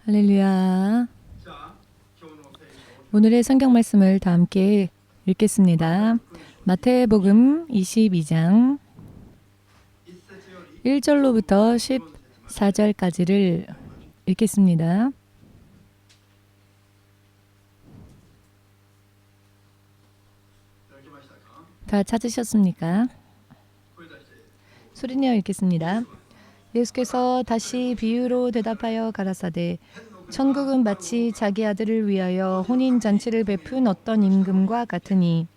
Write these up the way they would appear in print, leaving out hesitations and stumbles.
할렐루야. 오늘의 성경 말씀을 다 함께 읽겠습니다. 마태복음 22장 1절로부터 14절까지를 읽겠습니다. 다 찾으셨습니까? 소리내어 읽겠습니다. 예수께서 다시 비유로 대답하여 가라사대 천국은 마치 자기 아들을 위하여 혼인잔치를 베푼 어떤 임금과 같으니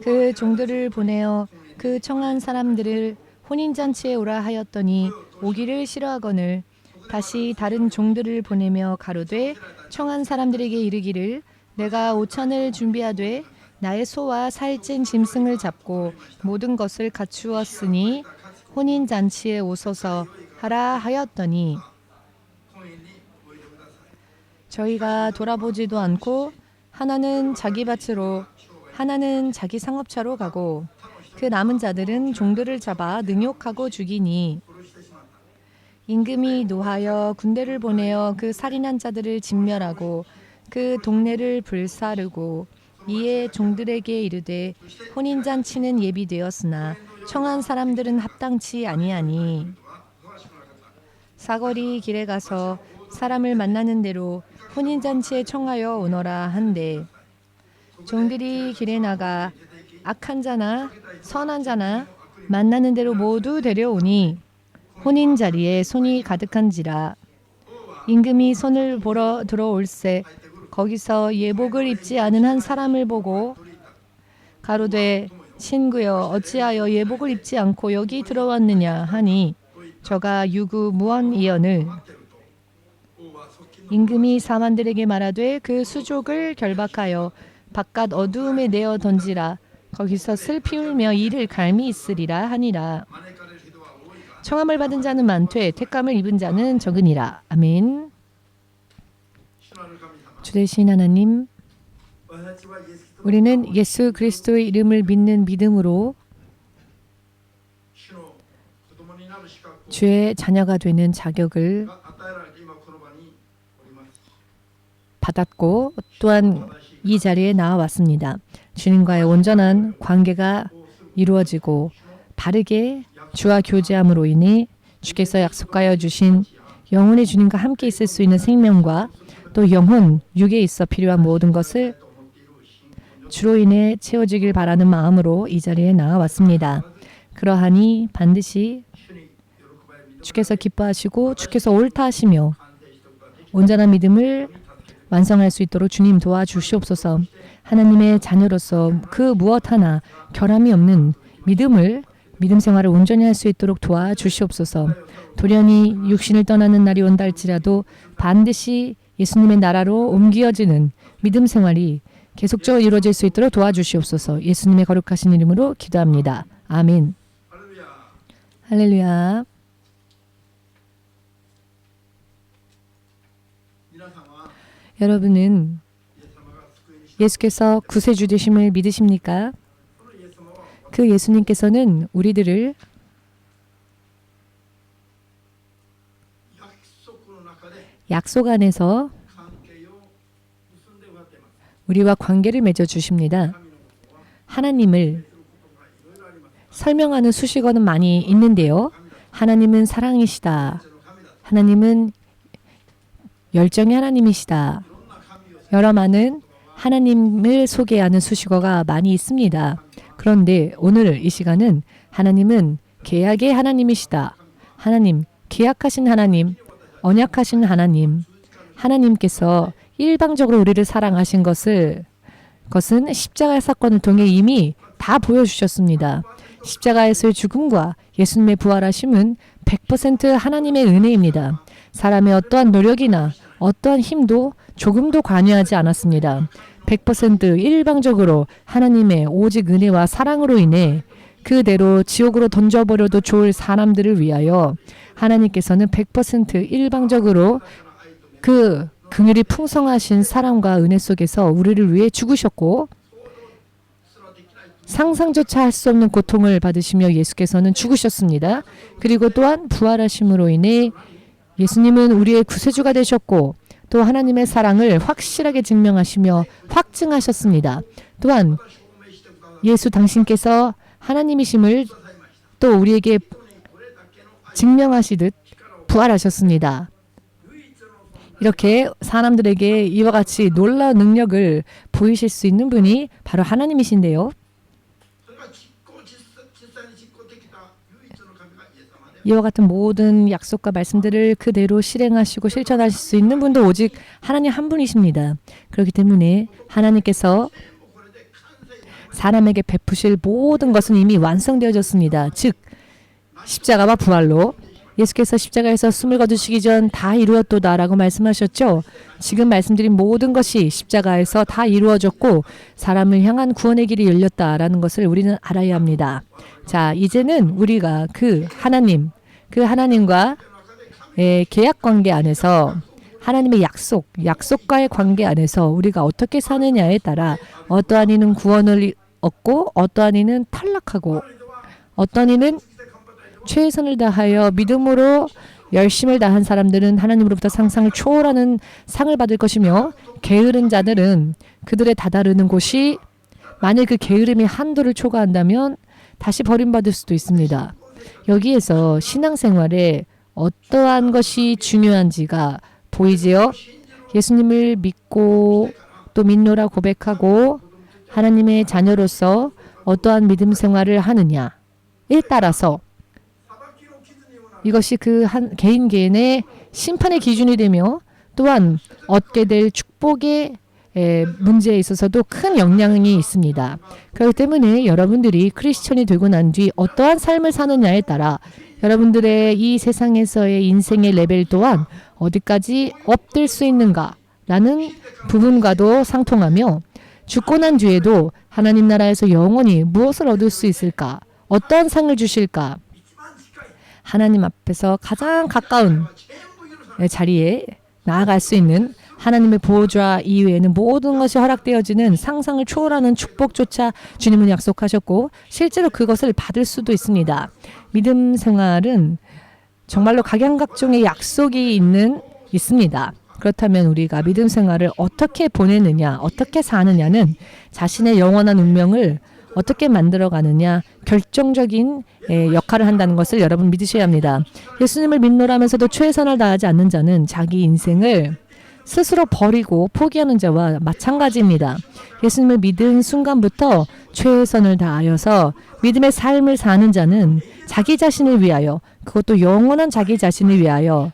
그 종들을 보내어 그 청한 사람들을 혼인잔치에 오라 하였더니 오기를 싫어하거늘 다시 다른 종들을 보내며 가로되 청한 사람들에게 이르기를 내가 오천을 준비하되 나의 소와 살찐 짐승을 잡고 모든 것을 갖추었으니 혼인잔치에 오소서 하라 하였더니 저희가 돌아보지도 않고 하나는 자기 밭으로 하나는 자기 상업차로 가고 그 남은 자들은 종들을 잡아 능욕하고 죽이니 임금이 노하여 군대를 보내어 그 살인한 자들을 진멸하고 그 동네를 불사르고 이에 종들에게 이르되 혼인잔치는 예비되었으나 청한 사람들은 합당치 아니하니 사거리 길에 가서 사람을 만나는 대로 혼인잔치에 청하여 오너라 한데 종들이 길에 나가 악한 자나 선한 자나 만나는 대로 모두 데려오니 혼인 자리에 손이 가득한지라 임금이 손을 보러 들어올새 거기서 예복을 입지 않은 한 사람을 보고 가로되 친구여 어찌하여 예복을 입지 않고 여기 들어왔느냐 하니 저가 유구무원이언을 임금이 사만들에게 말하되 그 수족을 결박하여 바깥 어두움에 내어 던지라 거기서 슬피 울며 이를 갈미 있으리라 하니라. 청함을 받은 자는 많되 택감을 입은 자는 적으니라. 아멘. 주 되신 하나님, 우리는 예수 그리스도의 이름을 믿는 믿음으로 주의 자녀가 되는 자격을 받았고 또한 이 자리에 나와왔습니다. 주님과의 온전한 관계가 이루어지고 바르게 주와 교제함으로 인해 주께서 약속하여 주신 영혼의 주님과 함께 있을 수 있는 생명과 또 영혼, 육에 있어 필요한 모든 것을 주로 인해 채워지길 바라는 마음으로 이 자리에 나와왔습니다. 그러하니 반드시 주께서 기뻐하시고 주께서 옳다 하시며 온전한 믿음을 완성할 수 있도록 주님 도와주시옵소서. 하나님의 자녀로서 그 무엇 하나 결함이 없는 믿음 생활을 온전히 할 수 있도록 도와주시옵소서. 돌연히 육신을 떠나는 날이 온다 할지라도 반드시 예수님의 나라로 옮겨지는 믿음 생활이 계속적으로 이루어질 수 있도록 도와주시옵소서. 예수님의 거룩하신 이름으로 기도합니다. 아멘. 할렐루야. 여러분은 예수께서 구세주 되심을 믿으십니까? 그 예수님께서는 우리들을 약속 안에서 우리와 관계를 맺어 주십니다. 하나님을 설명하는 수식어는 많이 있는데요. 하나님은 사랑이시다. 하나님은 열정의 하나님이시다. 여러 많은 하나님을 소개하는 수식어가 많이 있습니다. 그런데 오늘 이 시간은 하나님은 계약의 하나님이시다. 하나님, 계약하신 하나님, 언약하신 하나님, 하나님께서 일방적으로 우리를 사랑하신 것은 십자가 사건을 통해 이미 다 보여주셨습니다. 십자가에서의 죽음과 예수님의 부활하심은 100% 하나님의 은혜입니다. 사람의 어떠한 노력이나 어떠한 힘도 조금도 관여하지 않았습니다. 100% 일방적으로 하나님의 오직 은혜와 사랑으로 인해 그대로 지옥으로 던져버려도 좋을 사람들을 위하여 하나님께서는 100% 일방적으로 그 긍휼이 풍성하신 사랑과 은혜 속에서 우리를 위해 죽으셨고 상상조차 할 수 없는 고통을 받으시며 예수께서는 죽으셨습니다. 그리고 또한 부활하심으로 인해 예수님은 우리의 구세주가 되셨고 또 하나님의 사랑을 확실하게 증명하시며 확증하셨습니다. 또한 예수 당신께서 하나님이심을 또 우리에게 증명하시듯 부활하셨습니다. 이렇게 사람들에게 이와 같이 놀라운 능력을 보이실 수 있는 분이 바로 하나님이신데요. 이와 같은 모든 약속과 말씀들을 그대로 실행하시고 실천하실 수 있는 분도 오직 하나님 한 분이십니다. 그렇기 때문에 하나님께서 사람에게 베푸실 모든 것은 이미 완성되어졌습니다. 즉 십자가와 부활로 예수께서 십자가에서 숨을 거두시기 전 다 이루었도다라고 말씀하셨죠. 지금 말씀드린 모든 것이 십자가에서 다 이루어졌고 사람을 향한 구원의 길이 열렸다라는 것을 우리는 알아야 합니다. 자, 이제는 우리가 그 하나님과 계약 관계 안에서 하나님의 약속과의 관계 안에서 우리가 어떻게 사느냐에 따라 어떠한 이는 구원을 얻고 어떠한 이는 탈락하고 어떤 이는 최선을 다하여 믿음으로 열심을 다한 사람들은 하나님으로부터 상상을 초월하는 상을 받을 것이며 게으른 자들은 그들의 다다르는 곳이 만일 그 게으름이 한도를 초과한다면 다시 버림받을 수도 있습니다. 여기에서 신앙생활에 어떠한 것이 중요한지가 보이지요? 예수님을 믿고 또 믿노라 고백하고 하나님의 자녀로서 어떠한 믿음 생활을 하느냐에 따라서 이것이 그 한 개인의 심판의 기준이 되며 또한 얻게 될 축복의 문제에 있어서도 큰 영향이 있습니다. 그렇기 때문에 여러분들이 크리스천이 되고 난 뒤 어떠한 삶을 사느냐에 따라 여러분들의 이 세상에서의 인생의 레벨 또한 어디까지 업될 수 있는가라는 부분과도 상통하며 죽고 난 뒤에도 하나님 나라에서 영원히 무엇을 얻을 수 있을까? 어떠한 상을 주실까? 하나님 앞에서 가장 가까운 자리에 나아갈 수 있는 하나님의 보호자 이외에는 모든 것이 허락되어지는 상상을 초월하는 축복조차 주님은 약속하셨고 실제로 그것을 받을 수도 있습니다. 믿음 생활은 정말로 각양각종의 약속이 있습니다. 그렇다면 우리가 믿음 생활을 어떻게 보내느냐, 어떻게 사느냐는 자신의 영원한 운명을 어떻게 만들어가느냐 결정적인 역할을 한다는 것을 여러분 믿으셔야 합니다. 예수님을 믿노라면서도 최선을 다하지 않는 자는 자기 인생을 스스로 버리고 포기하는 자와 마찬가지입니다. 예수님을 믿은 순간부터 최선을 다하여서 믿음의 삶을 사는 자는 자기 자신을 위하여 그것도 영원한 자기 자신을 위하여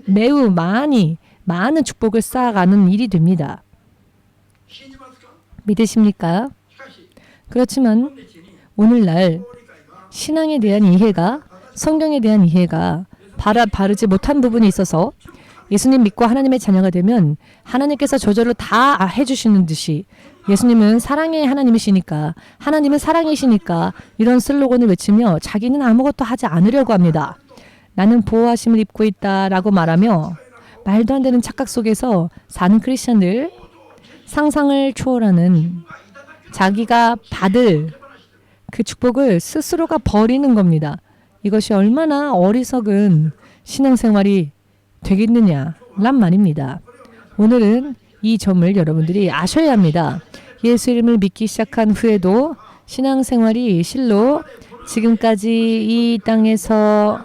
매우 많은 축복을 쌓아가는 일이 됩니다. 믿으십니까? 그렇지만 오늘날 신앙에 대한 이해가 성경에 대한 이해가 바르지 못한 부분이 있어서 예수님 믿고 하나님의 자녀가 되면 하나님께서 저절로 다 해주시는 듯이 예수님은 사랑의 하나님이시니까 하나님은 사랑이시니까 이런 슬로건을 외치며 자기는 아무것도 하지 않으려고 합니다. 나는 보호하심을 입고 있다라고 말하며 말도 안 되는 착각 속에서 사는 크리스천들 상상을 초월하는 자기가 받을 그 축복을 스스로가 버리는 겁니다. 이것이 얼마나 어리석은 신앙생활이 되겠느냐란 말입니다. 오늘은 이 점을 여러분들이 아셔야 합니다. 예수 이름을 믿기 시작한 후에도 신앙생활이 실로 지금까지 이 땅에서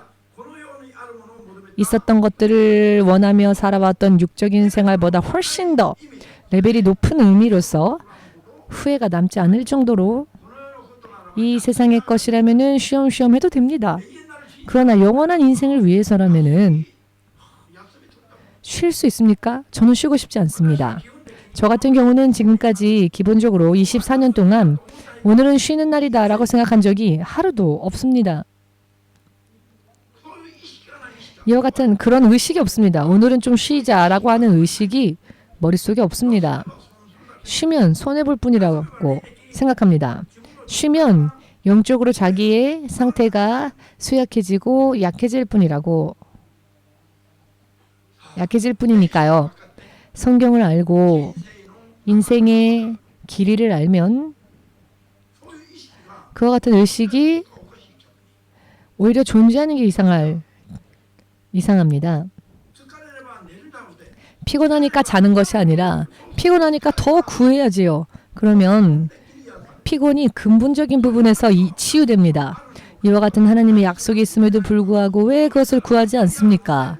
있었던 것들을 원하며 살아왔던 육적인 생활보다 훨씬 더 레벨이 높은 의미로서 후회가 남지 않을 정도로 이 세상의 것이라면은 쉬엄쉬엄 해도 됩니다. 그러나 영원한 인생을 위해서라면은 쉴 수 있습니까? 저는 쉬고 싶지 않습니다. 저 같은 경우는 지금까지 기본적으로 24년 동안 오늘은 쉬는 날이다라고 생각한 적이 하루도 없습니다. 이와 같은 그런 의식이 없습니다. 오늘은 좀 쉬자라고 하는 의식이 머릿속에 없습니다. 쉬면 손해볼 뿐이라고 생각합니다. 쉬면 영적으로 자기의 상태가 쇠약해지고 약해질 뿐이니까요. 성경을 알고 인생의 길이를 알면 그와 같은 의식이 오히려 존재하는 게 이상할 이상합니다. 피곤하니까 자는 것이 아니라 피곤하니까 더 구해야지요. 그러면 피곤이 근본적인 부분에서 치유됩니다. 이와 같은 하나님의 약속이 있음에도 불구하고 왜 그것을 구하지 않습니까?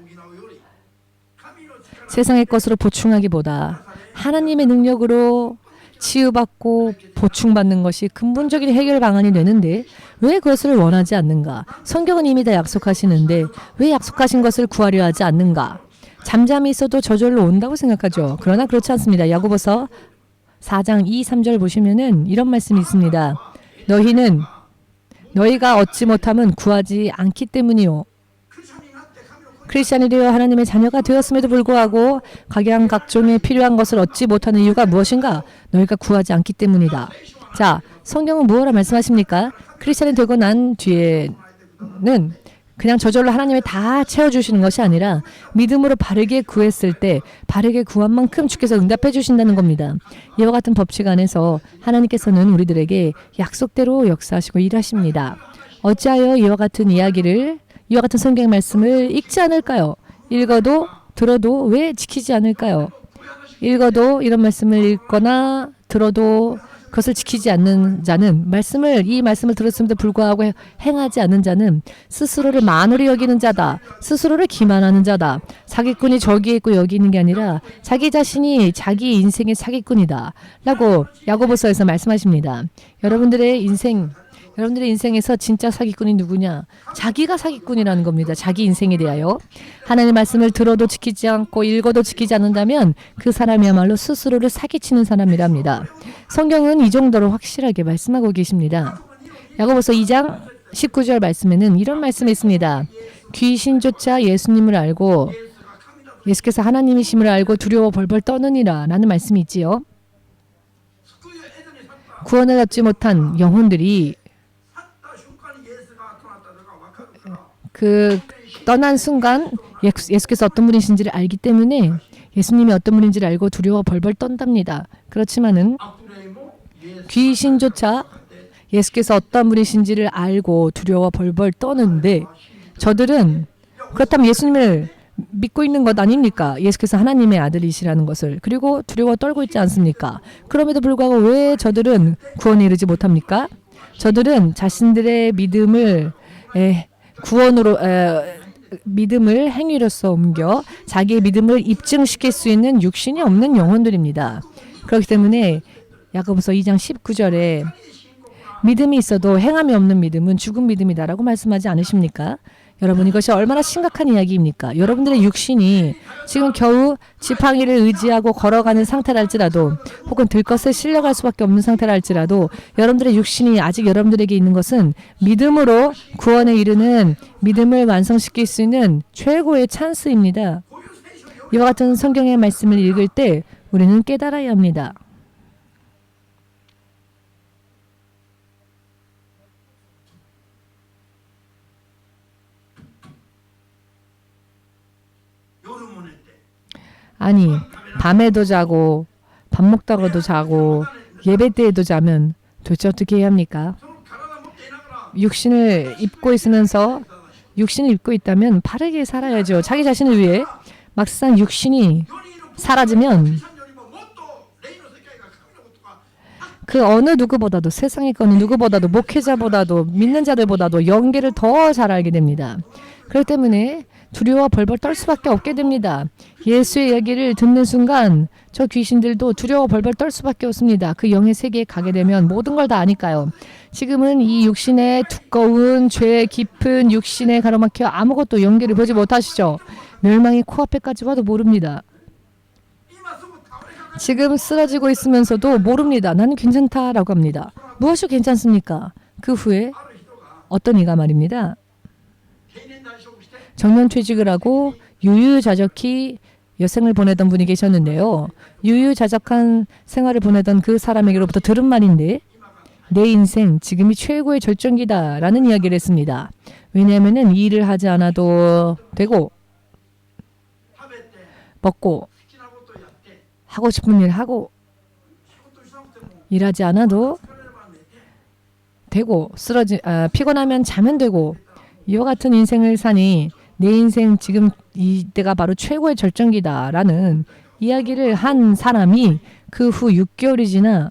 세상의 것으로 보충하기보다 하나님의 능력으로 치유받고 보충받는 것이 근본적인 해결 방안이 되는데 왜 그것을 원하지 않는가? 성경은 이미 다 약속하시는데 왜 약속하신 것을 구하려 하지 않는가? 잠잠히 있어도 저절로 온다고 생각하죠. 그러나 그렇지 않습니다. 야고보서 4장 2, 3절 보시면은 이런 말씀이 있습니다. 너희가 얻지 못함은 구하지 않기 때문이요. 크리스찬이 되어 하나님의 자녀가 되었음에도 불구하고 각양각종의 필요한 것을 얻지 못하는 이유가 무엇인가? 너희가 구하지 않기 때문이다. 자, 성경은 무엇라 말씀하십니까? 크리스찬이 되고 난 뒤에는 그냥 저절로 하나님이 다 채워주시는 것이 아니라 믿음으로 바르게 구했을 때 바르게 구한 만큼 주께서 응답해 주신다는 겁니다. 이와 같은 법칙 안에서 하나님께서는 우리들에게 약속대로 역사하시고 일하십니다. 어찌하여 이와 같은 성경 말씀을 읽지 않을까요? 읽어도 들어도 왜 지키지 않을까요? 읽어도 이런 말씀을 읽거나 들어도 그것을 지키지 않는 자는 이 말씀을 들었음에도 불구하고 행하지 않는 자는 스스로를 만홀히 여기는 자다. 스스로를 기만하는 자다. 사기꾼이 저기에 있고 여기 있는 게 아니라 자기 자신이 자기 인생의 사기꾼이다. 라고 야고보서에서 말씀하십니다. 여러분들의 인생에서 진짜 사기꾼이 누구냐? 자기가 사기꾼이라는 겁니다. 자기 인생에 대하여. 하나님의 말씀을 들어도 지키지 않고 읽어도 지키지 않는다면 그 사람이야말로 스스로를 사기치는 사람이랍니다. 성경은 이 정도로 확실하게 말씀하고 계십니다. 야고보서 2장 19절 말씀에는 이런 말씀이 있습니다. 귀신조차 예수님을 알고 예수께서 하나님이심을 알고 두려워 벌벌 떠느니라 라는 말씀이 있지요. 구원을 얻지 못한 영혼들이 그 떠난 순간 예수께서 어떤 분이신지를 알기 때문에 예수님이 어떤 분인지를 알고 두려워 벌벌 떤답니다. 그렇지만은 귀신조차 예수께서 어떤 분이신지를 알고 두려워 벌벌 떠는데 저들은 그렇다면 예수님을 믿고 있는 것 아닙니까? 예수께서 하나님의 아들이시라는 것을. 그리고 두려워 떨고 있지 않습니까? 그럼에도 불구하고 왜 저들은 구원에 이르지 못합니까? 저들은 자신들의 믿음을 믿음을 행위로서 옮겨 자기의 믿음을 입증시킬 수 있는 육신이 없는 영혼들입니다. 그렇기 때문에 야고보서 2장 19절에 믿음이 있어도 행함이 없는 믿음은 죽은 믿음이다라고 말씀하지 않으십니까? 여러분 이것이 얼마나 심각한 이야기입니까? 여러분들의 육신이 지금 겨우 지팡이를 의지하고 걸어가는 상태랄지라도 혹은 들것에 실려갈 수밖에 없는 상태랄지라도 여러분들의 육신이 아직 여러분들에게 있는 것은 믿음으로 구원에 이르는 믿음을 완성시킬 수 있는 최고의 찬스입니다. 이와 같은 성경의 말씀을 읽을 때 우리는 깨달아야 합니다. 아니 밤에도 자고 밥 먹다가도 자고 예배 때에도 자면 도대체 어떻게 해야 합니까? 육신을 입고 있다면 바르게 살아야죠. 자기 자신을 위해. 막상 육신이 사라지면 그 어느 누구보다도 세상에 그 어느 누구보다도 목회자보다도 믿는 자들보다도 영계를 더 잘 알게 됩니다. 그렇기 때문에 두려워 벌벌 떨 수밖에 없게 됩니다. 예수의 얘기를 듣는 순간 저 귀신들도 두려워 벌벌 떨 수밖에 없습니다. 그 영의 세계에 가게 되면 모든 걸 다 아니까요. 지금은 이 육신의 두꺼운 죄 깊은 육신에 가로막혀 아무것도 연기를 보지 못하시죠. 멸망이 코앞에까지 와도 모릅니다. 지금 쓰러지고 있으면서도 모릅니다. 나는 괜찮다라고 합니다. 무엇이 괜찮습니까? 그 후에 어떤 이가 말입니다. 정년퇴직을 하고 유유자적히 여생을 보내던 분이 계셨는데요. 유유자적한 생활을 보내던 그 사람에게로부터 들은 말인데 내 인생 지금이 최고의 절정기다 라는 이야기를 했습니다. 왜냐하면 일을 하지 않아도 되고 먹고 하고 싶은 일 하고 일하지 않아도 되고 피곤하면 자면 되고 이와 같은 인생을 사니 내 인생 지금 이때가 바로 최고의 절정기다라는 이야기를 한 사람이 그 후 6개월이 지나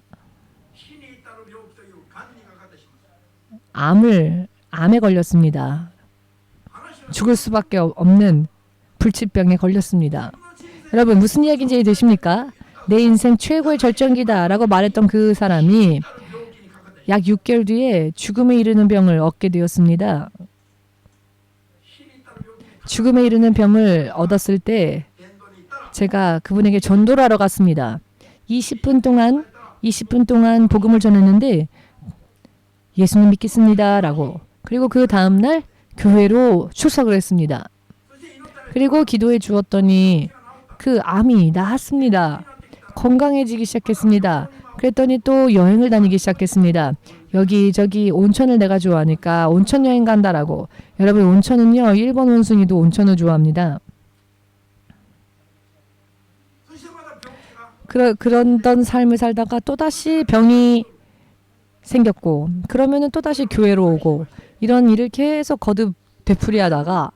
암에 걸렸습니다. 죽을 수밖에 없는 불치병에 걸렸습니다. 여러분 무슨 이야기인지 이해되십니까? 내 인생 최고의 절정기다라고 말했던 그 사람이 약 6개월 뒤에 죽음에 이르는 병을 얻게 되었습니다. 죽음에 이르는 병을 얻었을 때 제가 그분에게 전도를 하러 갔습니다. 20분 동안 복음을 전했는데 예수님 믿겠습니다 라고, 그리고 그 다음날 교회로 출석을 했습니다. 그리고 기도해 주었더니 그 암이 나았습니다. 건강해지기 시작했습니다. 그랬더니 또 여행을 다니기 시작했습니다. 여기저기 온천을 내가 좋아하니까 온천 여행 간다라고. 여러분 온천은요, 일본 원숭이도 온천을 좋아합니다. 그런 삶을 살다가 또다시 병이 생겼고, 그러면은 또다시 교회로 오고, 이런 일을 계속 거듭 되풀이하다가,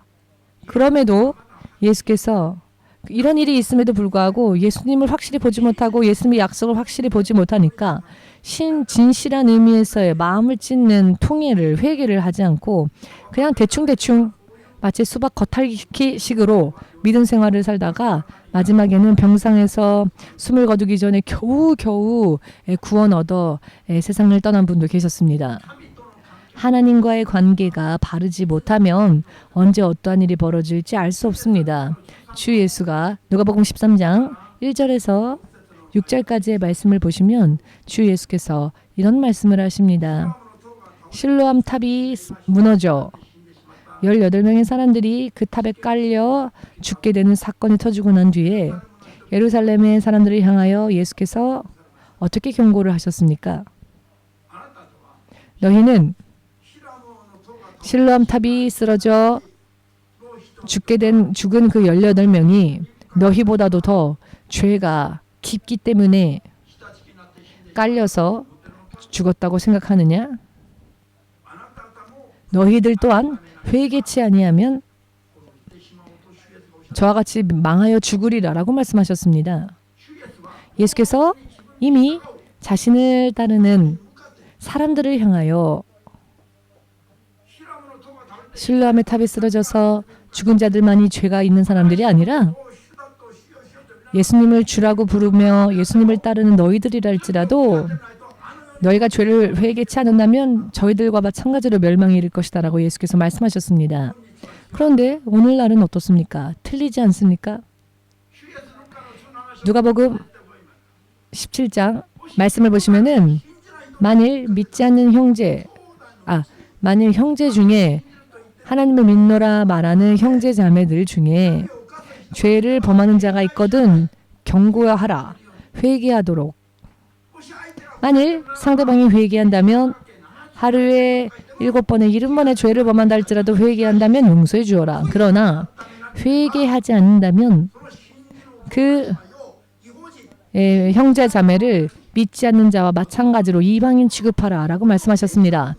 그럼에도 예수께서 이런 일이 있음에도 불구하고 예수님을 확실히 보지 못하고 예수님의 약속을 확실히 보지 못하니까 진실한 의미에서의 마음을 찢는 통회를, 회개를 하지 않고 그냥 대충 마치 수박 겉핥기식으로 믿음 생활을 살다가 마지막에는 병상에서 숨을 거두기 전에 겨우 구원 얻어 세상을 떠난 분도 계셨습니다. 하나님과의 관계가 바르지 못하면 언제 어떠한 일이 벌어질지 알 수 없습니다. 주 예수가 누가복음 13장 1절에서 6절까지의 말씀을 보시면 주 예수께서 이런 말씀을 하십니다. 실로암 탑이 무너져 18명의 사람들이 그 탑에 깔려 죽게 되는 사건이 터지고 난 뒤에 예루살렘의 사람들을 향하여 예수께서 어떻게 경고를 하셨습니까? 너희는 실로암 탑이 쓰러져 죽은 그 18명이 너희보다도 더 죄가 깊기 때문에 깔려서 죽었다고 생각하느냐? 너희들 또한 회개치 아니하면 저와 같이 망하여 죽으리라라고 말씀하셨습니다. 예수께서 이미 자신을 따르는 사람들을 향하여 실로암의 탑에 쓰러져서 죽은 자들만이 죄가 있는 사람들이 아니라 예수님을 주라고 부르며 예수님을 따르는 너희들이라 할지라도 너희가 죄를 회개치 않는다면 저희들과 마찬가지로 멸망에 이를 것이다 라고 예수께서 말씀하셨습니다. 그런데 오늘날은 어떻습니까? 틀리지 않습니까? 누가복음 17장 말씀을 보시면은 만일 형제 중에 하나님을 믿노라 말하는 형제 자매들 중에 죄를 범하는 자가 있거든 경고하라. 회개하도록. 만일 상대방이 회개한다면 하루에 7번에 70번의 죄를 범한다 할지라도 회개한다면 용서해 주어라. 그러나 회개하지 않는다면 그 형제 자매를 믿지 않는 자와 마찬가지로 이방인 취급하라 라고 말씀하셨습니다.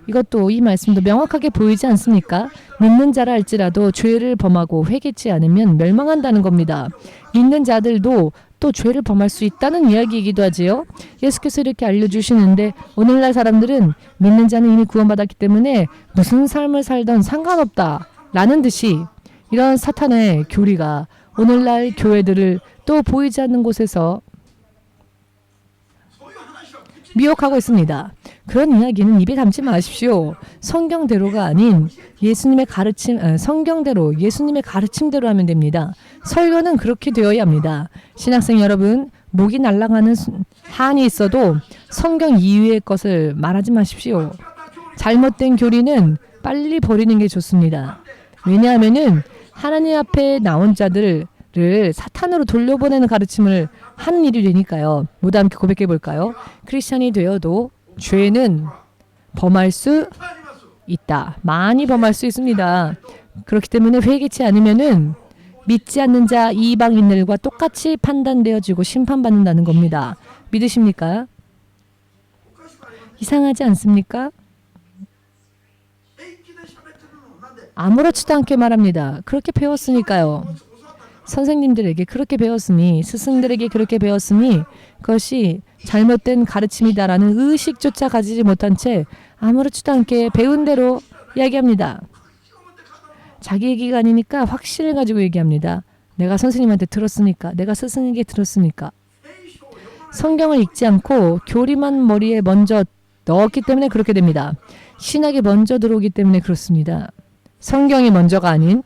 이것도 이 말씀도 명확하게 보이지 않습니까? 믿는 자라 할지라도 죄를 범하고 회개치 않으면 멸망한다는 겁니다. 믿는 자들도 또 죄를 범할 수 있다는 이야기이기도 하지요. 예수께서 이렇게 알려주시는데 오늘날 사람들은 믿는 자는 이미 구원받았기 때문에 무슨 삶을 살던 상관없다라는 듯이 이런 사탄의 교리가 오늘날 교회들을 또 보이지 않는 곳에서 미혹하고 있습니다. 그런 이야기는 입에 담지 마십시오. 성경대로가 아닌 예수님의 가르침, 성경대로 예수님의 가르침대로 하면 됩니다. 설교는 그렇게 되어야 합니다. 신학생 여러분, 목이 날아가는 한이 있어도 성경 이외의 것을 말하지 마십시오. 잘못된 교리는 빨리 버리는 게 좋습니다. 왜냐하면은 하나님 앞에 나온 자들을 사탄으로 돌려보내는 가르침을 하는 일이 되니까요. 모두 함께 고백해 볼까요? 크리스천이 되어도 죄는 범할 수 있다. 많이 범할 수 있습니다. 그렇기 때문에 회개치 않으면은 믿지 않는 자 이방인들과 똑같이 판단되어지고 심판받는다는 겁니다. 믿으십니까? 이상하지 않습니까? 아무렇지도 않게 말합니다. 그렇게 배웠으니까요. 선생님들에게 그렇게 배웠으니, 스승들에게 그렇게 배웠으니 그것이 잘못된 가르침이다라는 의식조차 가지지 못한 채 아무렇지도 않게 배운 대로 이야기합니다. 자기 얘기가 아니니까 확신을 가지고 얘기합니다. 내가 선생님한테 들었으니까, 내가 스승에게 들었으니까. 성경을 읽지 않고 교리만 머리에 먼저 넣었기 때문에 그렇게 됩니다. 신학이 먼저 들어오기 때문에 그렇습니다. 성경이 먼저가 아닌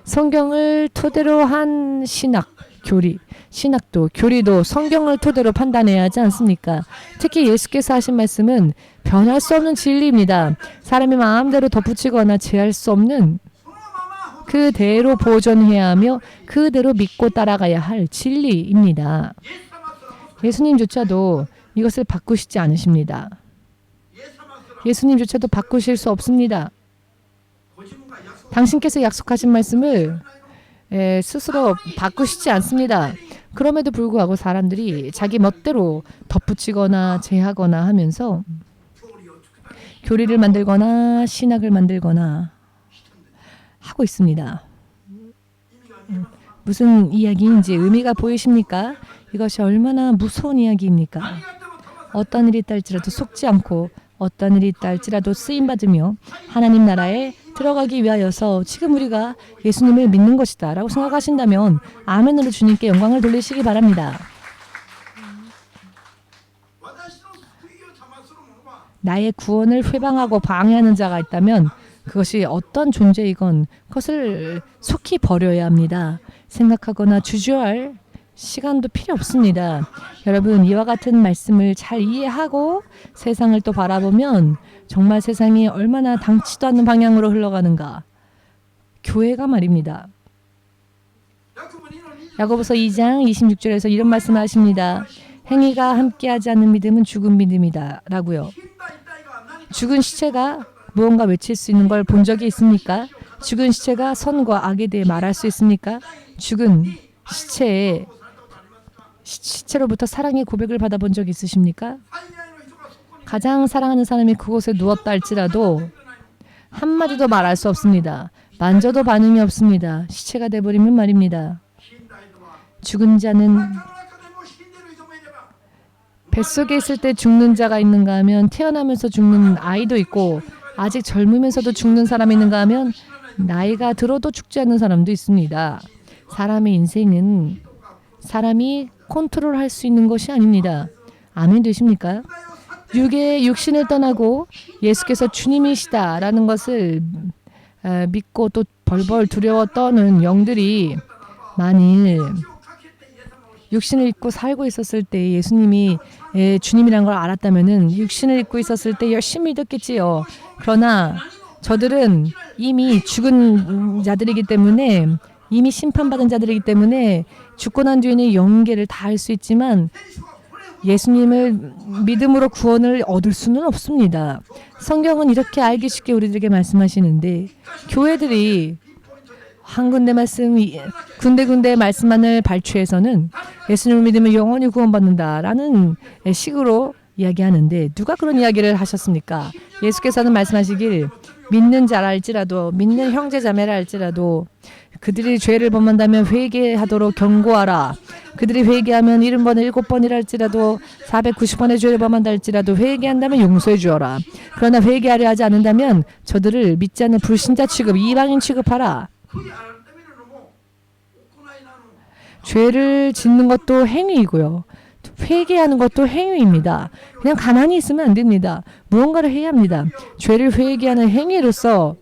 성경을 토대로 한 신학, 교리, 신학도 교리도 성경을 토대로 판단해야 하지 않습니까? 특히 예수께서 하신 말씀은 변할 수 없는 진리입니다. 사람이 마음대로 덧붙이거나 제할 수 없는 그대로 보존해야 하며 그대로 믿고 따라가야 할 진리입니다. 예수님조차도 이것을 바꾸시지 않으십니다. 예수님조차도 바꾸실 수 없습니다. 당신께서 약속하신 말씀을 스스로 바꾸시지 않습니다. 그럼에도 불구하고 사람들이 자기 멋대로 덧붙이거나 제하거나 하면서 교리를 만들거나 신학을 만들거나 하고 있습니다. 무슨 이야기인지 의미가 보이십니까? 이것이 얼마나 무서운 이야기입니까? 어떤 일이 있다 할지라도 속지 않고 어떤 일이 있다 할지라도 쓰임받으며 하나님 나라에 들어가기 위하여서 지금 우리가 예수님을 믿는 것이다 라고 생각하신다면 아멘으로 주님께 영광을 돌리시기 바랍니다. 나의 구원을 회방하고 방해하는 자가 있다면 그것이 어떤 존재이건 그것을 속히 버려야 합니다. 생각하거나 주저할 시간도 필요 없습니다. 여러분, 이와 같은 말씀을 잘 이해하고 세상을 또 바라보면 정말 세상이 얼마나 당치도 않는 방향으로 흘러가는가. 교회가 말입니다. 야고보서 2장 26절에서 이런 말씀을 하십니다. 행위가 함께하지 않는 믿음은 죽은 믿음이다 라고요. 죽은 시체가 무언가 외칠 수 있는 걸 본 적이 있습니까? 죽은 시체가 선과 악에 대해 말할 수 있습니까? 죽은 시체로부터 사랑의 고백을 받아본 적 있으십니까? 가장 사랑하는 사람이 그곳에 누웠다 할지라도 한마디도 말할 수 없습니다. 만져도 반응이 없습니다. 시체가 돼버리면 말입니다. 죽은 자는 뱃속에 있을 때 죽는 자가 있는가 하면 태어나면서 죽는 아이도 있고 아직 젊으면서도 죽는 사람이 있는가 하면 나이가 들어도 죽지 않는 사람도 있습니다. 사람의 인생은 사람이 컨트롤할 수 있는 것이 아닙니다. 아멘 되십니까? 육신을 떠나고 예수께서 주님이시다라는 것을 믿고 또 벌벌 두려워 떠는 영들이 만일 육신을 입고 살고 있었을 때 예수님이 주님이라는 걸 알았다면은 육신을 입고 있었을 때 열심히 믿었겠지요. 그러나 저들은 이미 죽은 자들이기 때문에 이미 심판받은 자들이기 때문에 죽고 난 뒤에는 영계를 다 할 수 있지만 예수님을 믿음으로 구원을 얻을 수는 없습니다. 성경은 이렇게 알기 쉽게 우리들에게 말씀하시는데 교회들이 한 군데 말씀, 군데군데 말씀만을 발췌해서는 예수님을 믿으면 영원히 구원받는다라는 식으로 이야기하는데 누가 그런 이야기를 하셨습니까? 예수께서는 말씀하시길 믿는 자라 할지라도 믿는 형제 자매라 할지라도 그들이 죄를 범한다면 회개하도록 경고하라. 그들이 회개하면 70번에 7번이라 할지라도 490번의 죄를 범한다 할지라도 회개한다면 용서해 주어라. 그러나 회개하려 하지 않는다면 저들을 믿지 않는 불신자 취급, 이방인 취급하라. 죄를 짓는 것도 행위이고요. 회개하는 것도 행위입니다. 그냥 가만히 있으면 안 됩니다. 무언가를 해야 합니다. 죄를 회개하는 행위로서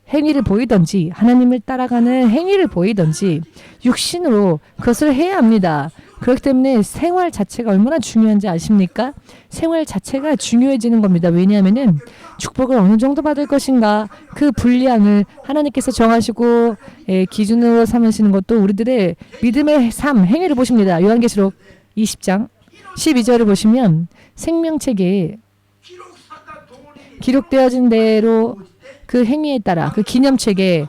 행위를 보이든지 하나님을 따라가는 행위를 보이든지 육신으로 그것을 해야 합니다. 그렇기 때문에 생활 자체가 얼마나 중요한지 아십니까? 생활 자체가 중요해지는 겁니다. 왜냐하면 축복을 어느 정도 받을 것인가 그 분량을 하나님께서 정하시고 기준으로 삼으시는 것도 우리들의 믿음의 삶, 행위를 보십니다. 요한계시록 20장 12절을 보시면 생명책에 기록되어진 대로 그 행위에 따라 그 기념책에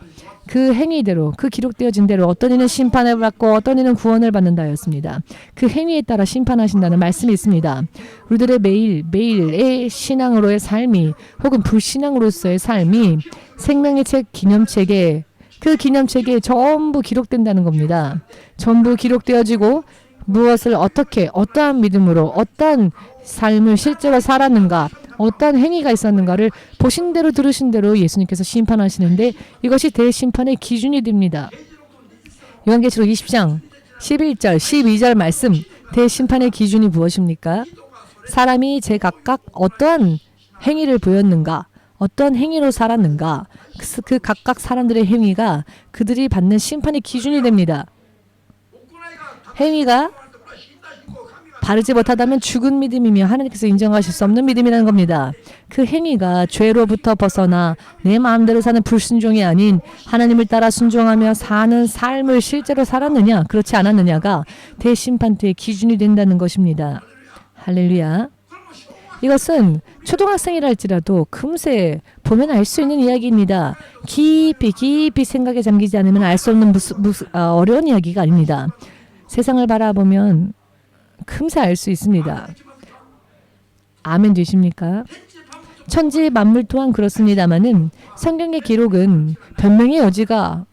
그 행위대로 그 기록되어진 대로 어떤 이는 심판을 받고 어떤 이는 구원을 받는다였습니다. 그 행위에 따라 심판하신다는 말씀이 있습니다. 우리들의 매일의 신앙으로의 삶이 혹은 불신앙으로서의 삶이 생명의 책 기념책에 그 기념책에 전부 기록된다는 겁니다. 전부 기록되어지고 무엇을 어떻게 어떠한 믿음으로 어떠한 삶을 실제로 살았는가 어떠한 행위가 있었는가를 보신 대로 들으신 대로 예수님께서 심판하시는데 이것이 대심판의 기준이 됩니다. 요한계시록 20장 11절 12절 말씀 대심판의 기준이 무엇입니까? 사람이 제각각 어떠한 행위를 보였는가 어떠한 행위로 살았는가 그 각각 사람들의 행위가 그들이 받는 심판의 기준이 됩니다. 행위가 바르지 못하다면 죽은 믿음이며 하나님께서 인정하실 수 없는 믿음이라는 겁니다. 그 행위가 죄로부터 벗어나 내 마음대로 사는 불순종이 아닌 하나님을 따라 순종하며 사는 삶을 실제로 살았느냐 그렇지 않았느냐가 대심판대의 기준이 된다는 것입니다. 할렐루야. 이것은 초등학생이라 할지라도 금세 보면 알 수 있는 이야기입니다. 깊이 생각에 잠기지 않으면 알 수 없는 어려운 이야기가 아닙니다. 세상을 바라보면 금세 알 수 있습니다. 아멘 되십니까? 천지 만물 또한 그렇습니다마는 성경의 기록은 변명의 여지가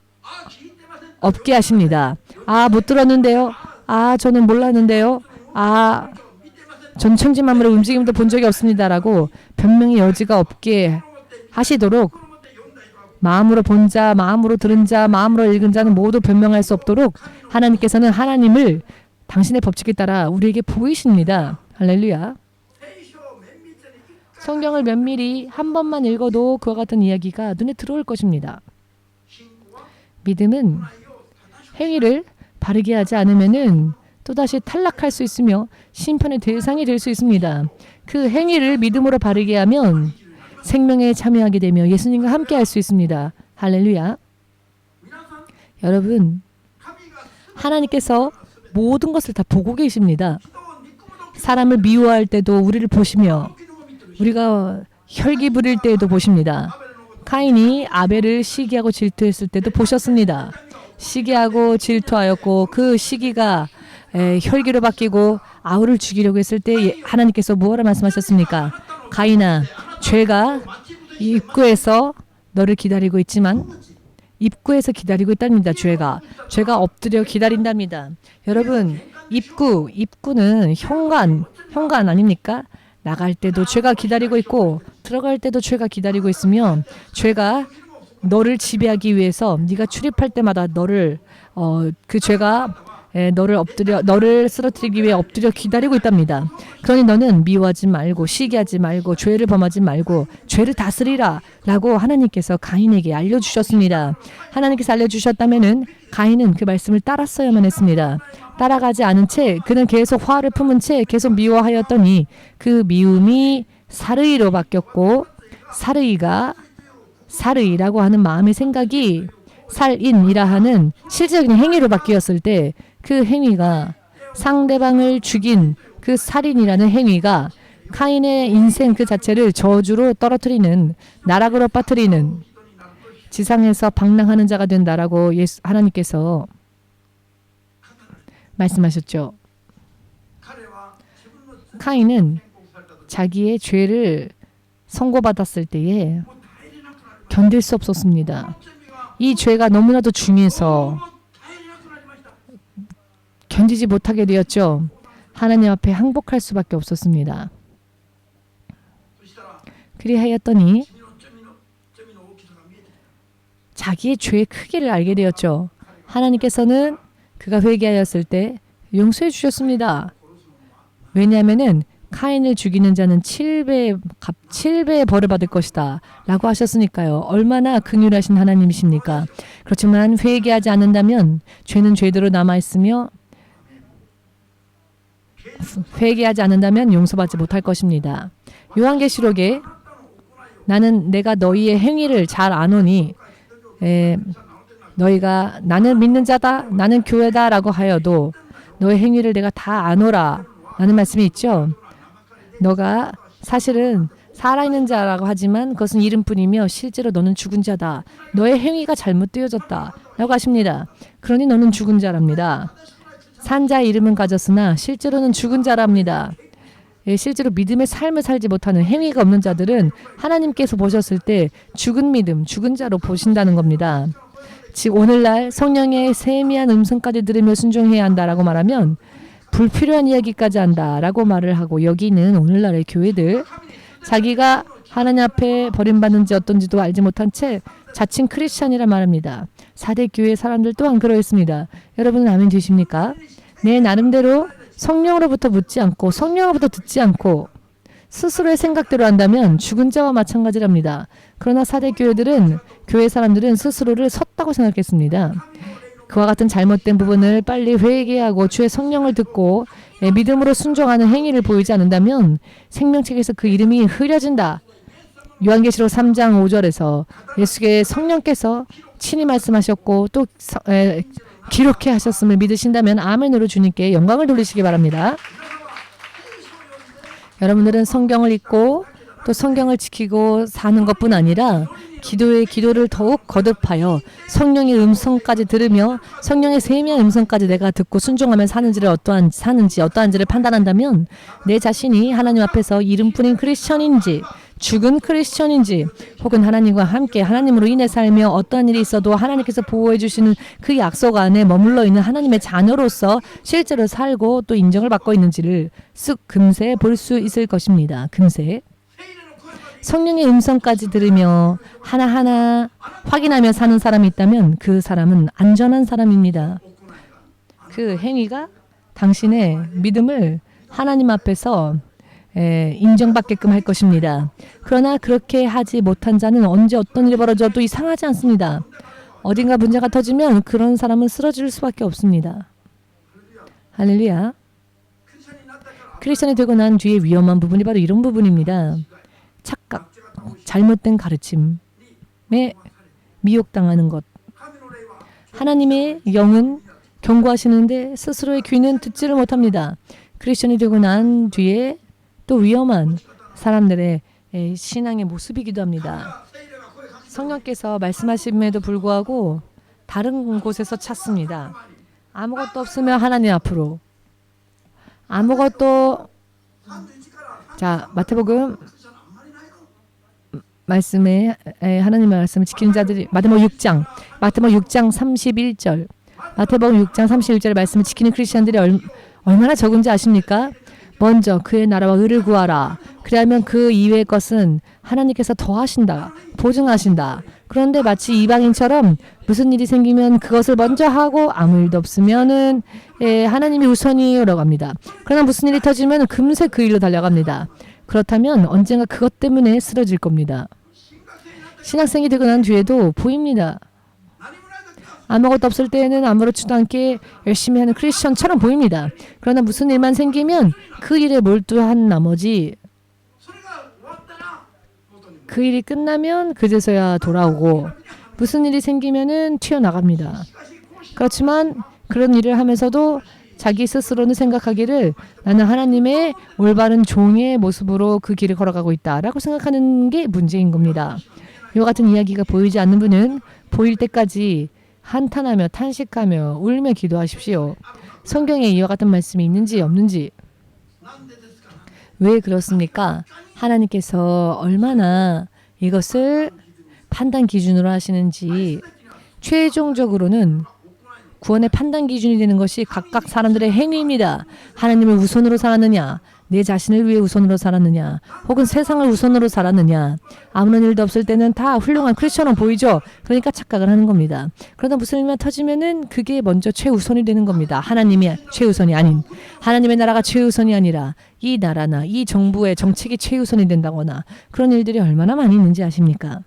없게 하십니다. 못 들었는데요. 저는 몰랐는데요. 전 천지 만물의 움직임도 본 적이 없습니다라고 변명의 여지가 없게 하시도록 마음으로 본 자, 마음으로 들은 자, 마음으로 읽은 자는 모두 변명할 수 없도록 하나님께서는 하나님을 당신의 법칙에 따라 우리에게 보이십니다. 할렐루야. 성경을 면밀히 한 번만 읽어도 그와 같은 이야기가 눈에 들어올 것입니다. 믿음은 행위를 바르게 하지 않으면은 또다시 탈락할 수 있으며 심판의 대상이 될 수 있습니다. 그 행위를 믿음으로 바르게 하면 생명에 참여하게 되며 예수님과 함께 할 수 있습니다. 할렐루야. 여러분, 하나님께서 모든 것을 다 보고 계십니다. 사람을 미워할 때도 우리를 보시며 우리가 혈기 부릴 때에도 보십니다. 카인이 아벨을 시기하고 질투했을 때도 보셨습니다. 시기하고 질투하였고 그 시기가 혈기로 바뀌고 아우를 죽이려고 했을 때 하나님께서 무엇을 말씀하셨습니까? 가인아, 죄가 입구에서 너를 기다리고 있지만 입구에서 기다리고 있답니다. 죄가 엎드려 기다린답니다. 여러분, 입구는 현관 아닙니까? 나갈 때도 죄가 기다리고 있고 들어갈 때도 죄가 기다리고 있으며 죄가 너를 지배하기 위해서 네가 출입할 때마다 그 죄가 너를 쓰러뜨리기 위해 엎드려 기다리고 있답니다. 그러니 너는 미워하지 말고 시기하지 말고 죄를 범하지 말고 죄를 다스리라 라고 하나님께서 가인에게 알려주셨습니다. 하나님께서 알려주셨다면은 가인은 그 말씀을 따랐어야만 했습니다. 따라가지 않은 채 그는 계속 화를 품은 채 계속 미워하였더니 그 미움이 사르이로 바뀌었고 사르이라고 하는 마음의 생각이 살인이라 하는 실질적인 행위로 바뀌었을 때 그 행위가 상대방을 죽인 그 살인이라는 행위가 카인의 인생 그 자체를 저주로 떨어뜨리는 나락으로 빠뜨리는 지상에서 방랑하는 자가 된다라고 하나님께서 말씀하셨죠. 카인은 자기의 죄를 선고받았을 때에 견딜 수 없었습니다. 이 죄가 너무나도 중해서 견디지 못하게 되었죠. 하나님 앞에 항복할 수밖에 없었습니다. 그리하였더니 자기의 죄의 크기를 알게 되었죠. 하나님께서는 그가 회개하였을 때 용서해 주셨습니다. 왜냐하면은 카인을 죽이는 자는 7배의 벌을 받을 것이다 라고 하셨으니까요. 얼마나 긍휼하신 하나님이십니까? 그렇지만 회개하지 않는다면 죄는 죄대로 남아있으며 회개하지 않는다면 용서받지 못할 것입니다. 요한계시록에 내가 너희의 행위를 잘 아노니 너희가 나는 믿는 자다 나는 교회다 라고 하여도 너의 행위를 내가 다 아노라 라는 말씀이 있죠. 너가 사실은 살아있는 자라고 하지만 그것은 이름뿐이며 실제로 너는 죽은 자다. 너의 행위가 잘못되어졌다. 라고 하십니다. 그러니 너는 죽은 자랍니다. 산 자의 이름은 가졌으나 실제로는 죽은 자랍니다. 예, 실제로 믿음의 삶을 살지 못하는 행위가 없는 자들은 하나님께서 보셨을 때 죽은 믿음, 죽은 자로 보신다는 겁니다. 즉 오늘날 성령의 세미한 음성까지 들으며 순종해야 한다라고 말하면 불필요한 이야기까지 한다라고 말을 하고 여기는 오늘날의 교회들 자기가 하나님 앞에 버림받는지 어떤지도 알지 못한 채 자칭 크리스찬이라 말합니다. 4대 교회 사람들 또한 그러했습니다. 여러분은 아멘 되십니까? 내 나름대로 성령으로부터 묻지 않고 성령으로부터 듣지 않고 스스로의 생각대로 한다면 죽은 자와 마찬가지랍니다. 그러나 4대 교회들은 교회 사람들은 스스로를 섰다고 생각했습니다. 그와 같은 잘못된 부분을 빨리 회개하고 주의 성령을 듣고 믿음으로 순종하는 행위를 보이지 않는다면 생명책에서 그 이름이 흐려진다. 요한계시록 3장 5절에서 예수의 성령께서 친히 말씀하셨고 또 기록해 하셨음을 믿으신다면 아멘으로 주님께 영광을 돌리시기 바랍니다. 여러분들은 성경을 읽고 또 성경을 지키고 사는 것뿐 아니라 기도를 더욱 거듭하여 성령의 음성까지 들으며 성령의 세미한 음성까지 내가 듣고 순종하며 사는지를 어떠한지를 판단한다면 내 자신이 하나님 앞에서 이름뿐인 크리스천인지 죽은 크리스천인지 혹은 하나님과 함께 하나님으로 인해 살며 어떠한 일이 있어도 하나님께서 보호해 주시는 그 약속 안에 머물러 있는 하나님의 자녀로서 실제로 살고 또 인정을 받고 있는지를 쓱 금세 볼 수 있을 것입니다. 금세. 성령의 음성까지 들으며 하나하나 확인하며 사는 사람이 있다면 그 사람은 안전한 사람입니다. 그 행위가 당신의 믿음을 하나님 앞에서 인정받게끔 할 것입니다. 그러나 그렇게 하지 못한 자는 언제 어떤 일이 벌어져도 이상하지 않습니다. 어딘가 문제가 터지면 그런 사람은 쓰러질 수밖에 없습니다. 할렐루야. 크리스천이 되고 난 뒤에 위험한 부분이 바로 이런 부분입니다. 착각, 잘못된 가르침에 미혹당하는 것. 하나님의 영은 경고하시는데 스스로의 귀는 듣지를 못합니다. 크리스천이 되고 난 뒤에 또 위험한 사람들의 신앙의 모습이기도 합니다. 성령께서 말씀하심에도 불구하고 다른 곳에서 찾습니다. 아무것도 없으면 하나님 앞으로. 자, 마태복음 말씀에 하나님의 말씀을 지키는 자들이 마태복음 6장 31절 마태복음 6장 31절의 말씀을 지키는 크리스천들이 얼마나 적은지 아십니까? 먼저 그의 나라와 의를 구하라. 그리하면 그 이외의 것은 하나님께서 더하신다. 보증하신다. 그런데 마치 이방인처럼 무슨 일이 생기면 그것을 먼저 하고 아무 일도 없으면은 하나님이 우선이라고 합니다. 그러나 무슨 일이 터지면 금세 그 일로 달려갑니다. 그렇다면 언젠가 그것 때문에 쓰러질 겁니다. 신학생이 되고 난 뒤에도 보입니다. 아무것도 없을 때에는 아무렇지도 않게 열심히 하는 크리스천처럼 보입니다. 그러나 무슨 일만 생기면 그 일에 몰두한 나머지 그 일이 끝나면 그제서야 돌아오고 무슨 일이 생기면은 튀어나갑니다. 그렇지만 그런 일을 하면서도 자기 스스로는 생각하기를 나는 하나님의 올바른 종의 모습으로 그 길을 걸어가고 있다라고 생각하는 게 문제인 겁니다. 이와 같은 이야기가 보이지 않는 분은 보일 때까지 한탄하며 탄식하며 울며 기도하십시오. 성경에 이와 같은 말씀이 있는지 없는지. 왜 그렇습니까? 하나님께서 얼마나 이것을 판단 기준으로 하시는지. 최종적으로는 구원의 판단 기준이 되는 것이 각각 사람들의 행위입니다. 하나님을 우선으로 살았느냐, 내 자신을 위해 우선으로 살았느냐, 혹은 세상을 우선으로 살았느냐. 아무런 일도 없을 때는 다 훌륭한 크리스천은 보이죠. 그러니까 착각을 하는 겁니다. 그러다 무슨 일만 터지면은 그게 먼저 최우선이 되는 겁니다. 하나님이 최우선이 아닌, 하나님의 나라가 최우선이 아니라 이 나라나 이 정부의 정책이 최우선이 된다거나 그런 일들이 얼마나 많이 있는지 아십니까?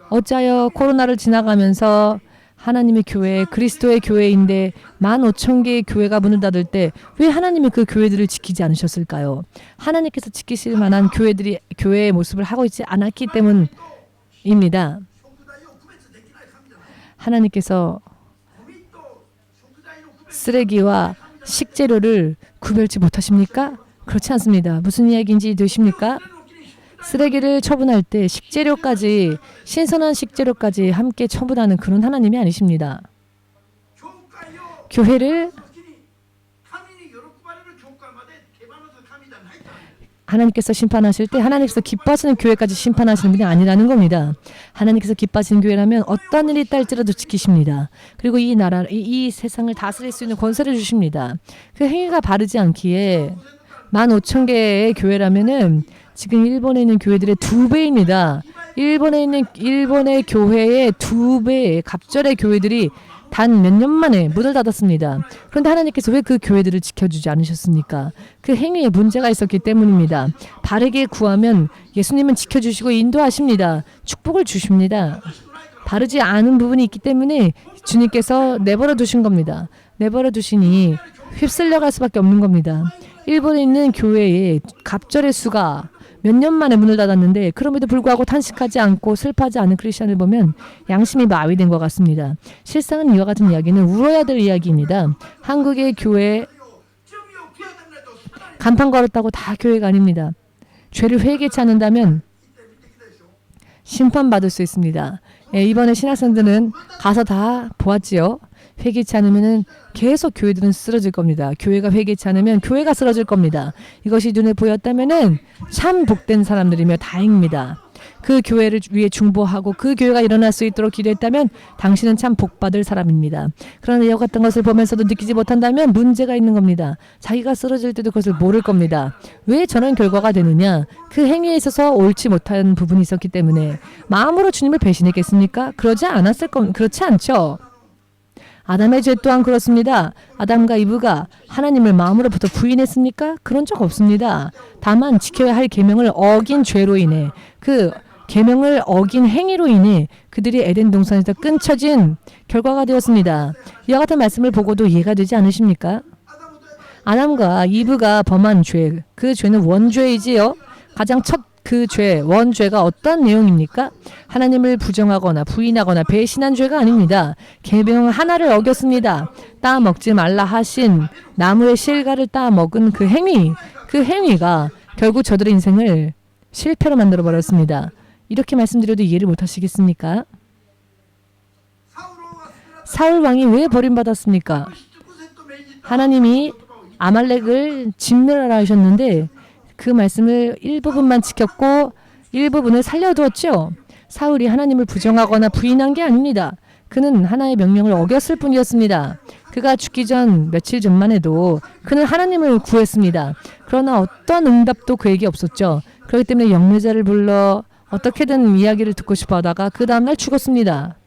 어찌하여 코로나를 지나가면서 하나님의 교회, 그리스도의 교회인데 15,000개의 교회가 문을 닫을 때 왜 하나님이 그 교회들을 지키지 않으셨을까요? 하나님께서 지키실 만한 교회의 모습을 하고 있지 않았기 때문입니다. 하나님께서 쓰레기와 식재료를 구별치 못하십니까? 그렇지 않습니다. 무슨 이야기인지 되십니까? 쓰레기를 처분할 때 식재료까지 신선한 식재료까지 함께 처분하는 그런 하나님이 아니십니다. 교회를 하나님께서 심판하실 때 하나님께서 기뻐하시는 교회까지 심판하시는 분이 아니라는 겁니다. 하나님께서 기뻐하시는 교회라면 어떤 일이 있다 할지라도 지키십니다. 그리고 이 나라, 이 세상을 다스릴 수 있는 권세를 주십니다. 그 행위가 바르지 않기에 15,000개의 교회라면은 지금 일본에 있는 교회들의 2배입니다. 일본의 교회의 2배의 갑절의 교회들이 단 몇 년 만에 문을 닫았습니다. 그런데 하나님께서 왜 그 교회들을 지켜주지 않으셨습니까? 그 행위에 문제가 있었기 때문입니다. 바르게 구하면 예수님은 지켜주시고 인도하십니다. 축복을 주십니다. 바르지 않은 부분이 있기 때문에 주님께서 내버려 두신 겁니다. 내버려 두시니 휩쓸려 갈 수밖에 없는 겁니다. 일본에 있는 교회의 갑절의 수가 몇 년 만에 문을 닫았는데 그럼에도 불구하고 탄식하지 않고 슬퍼하지 않은 크리스천을 보면 양심이 마비된 것 같습니다. 실상은 이와 같은 이야기는 울어야 될 이야기입니다. 한국의 교회 간판 걸었다고 다 교회가 아닙니다. 죄를 회개치 않는다면 심판받을 수 있습니다. 이번에 신학생들은 가서 다 보았지요. 회개치 않으면 계속 교회들은 쓰러질 겁니다. 교회가 회개치 않으면 교회가 쓰러질 겁니다. 이것이 눈에 보였다면 참 복된 사람들이며 다행입니다. 그 교회를 위해 중보하고 그 교회가 일어날 수 있도록 기도했다면 당신은 참 복받을 사람입니다. 그러나 이와 같은 것을 보면서도 느끼지 못한다면 문제가 있는 겁니다. 자기가 쓰러질 때도 그것을 모를 겁니다. 왜 저런 결과가 되느냐? 그 행위에 있어서 옳지 못한 부분이 있었기 때문에 마음으로 주님을 배신했겠습니까? 그렇지 않죠. 아담의 죄 또한 그렇습니다. 아담과 이브가 하나님을 마음으로부터 부인했습니까? 그런 적 없습니다. 다만 지켜야 할 계명을 어긴 죄로 인해 그 계명을 어긴 행위로 인해 그들이 에덴 동산에서 끊쳐진 결과가 되었습니다. 이와 같은 말씀을 보고도 이해가 되지 않으십니까? 아담과 이브가 범한 죄, 그 죄는 원죄이지요. 가장 첫 그 죄, 원죄가 어떤 내용입니까? 하나님을 부정하거나 부인하거나 배신한 죄가 아닙니다. 계명 하나를 어겼습니다. 따 먹지 말라 하신 나무의 실과를 따 먹은 그 행위가 결국 저들의 인생을 실패로 만들어 버렸습니다. 이렇게 말씀드려도 이해를 못 하시겠습니까? 사울 왕이 왜 버림받았습니까? 하나님이 아말렉을 진멸하라 하셨는데 그 말씀을 일부분만 지켰고 일부분을 살려두었죠. 사울이 하나님을 부정하거나 부인한 게 아닙니다. 그는 하나의 명령을 어겼을 뿐이었습니다. 그가 죽기 전 며칠 전만 해도 그는 하나님을 구했습니다. 그러나 어떤 응답도 그에게 없었죠. 그렇기 때문에 영매자를 불러 어떻게든 이야기를 듣고 싶어 하다가 그 다음날 죽었습니다.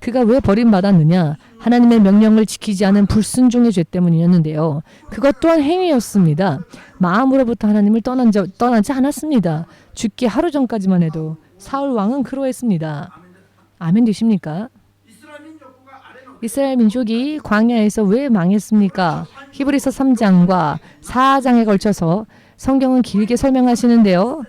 그가 왜 버림받았느냐? 하나님의 명령을 지키지 않은 불순종의 죄 때문이었는데요. 그것 또한 행위였습니다. 마음으로부터 하나님을 떠나지 않았습니다. 죽기 하루 전까지만 해도 사울 왕은 그러했습니다. 아멘 되십니까? 이스라엘 민족이 광야에서 왜 망했습니까? 히브리서 3장과 4장에 걸쳐서 성경은 길게 설명하시는데요.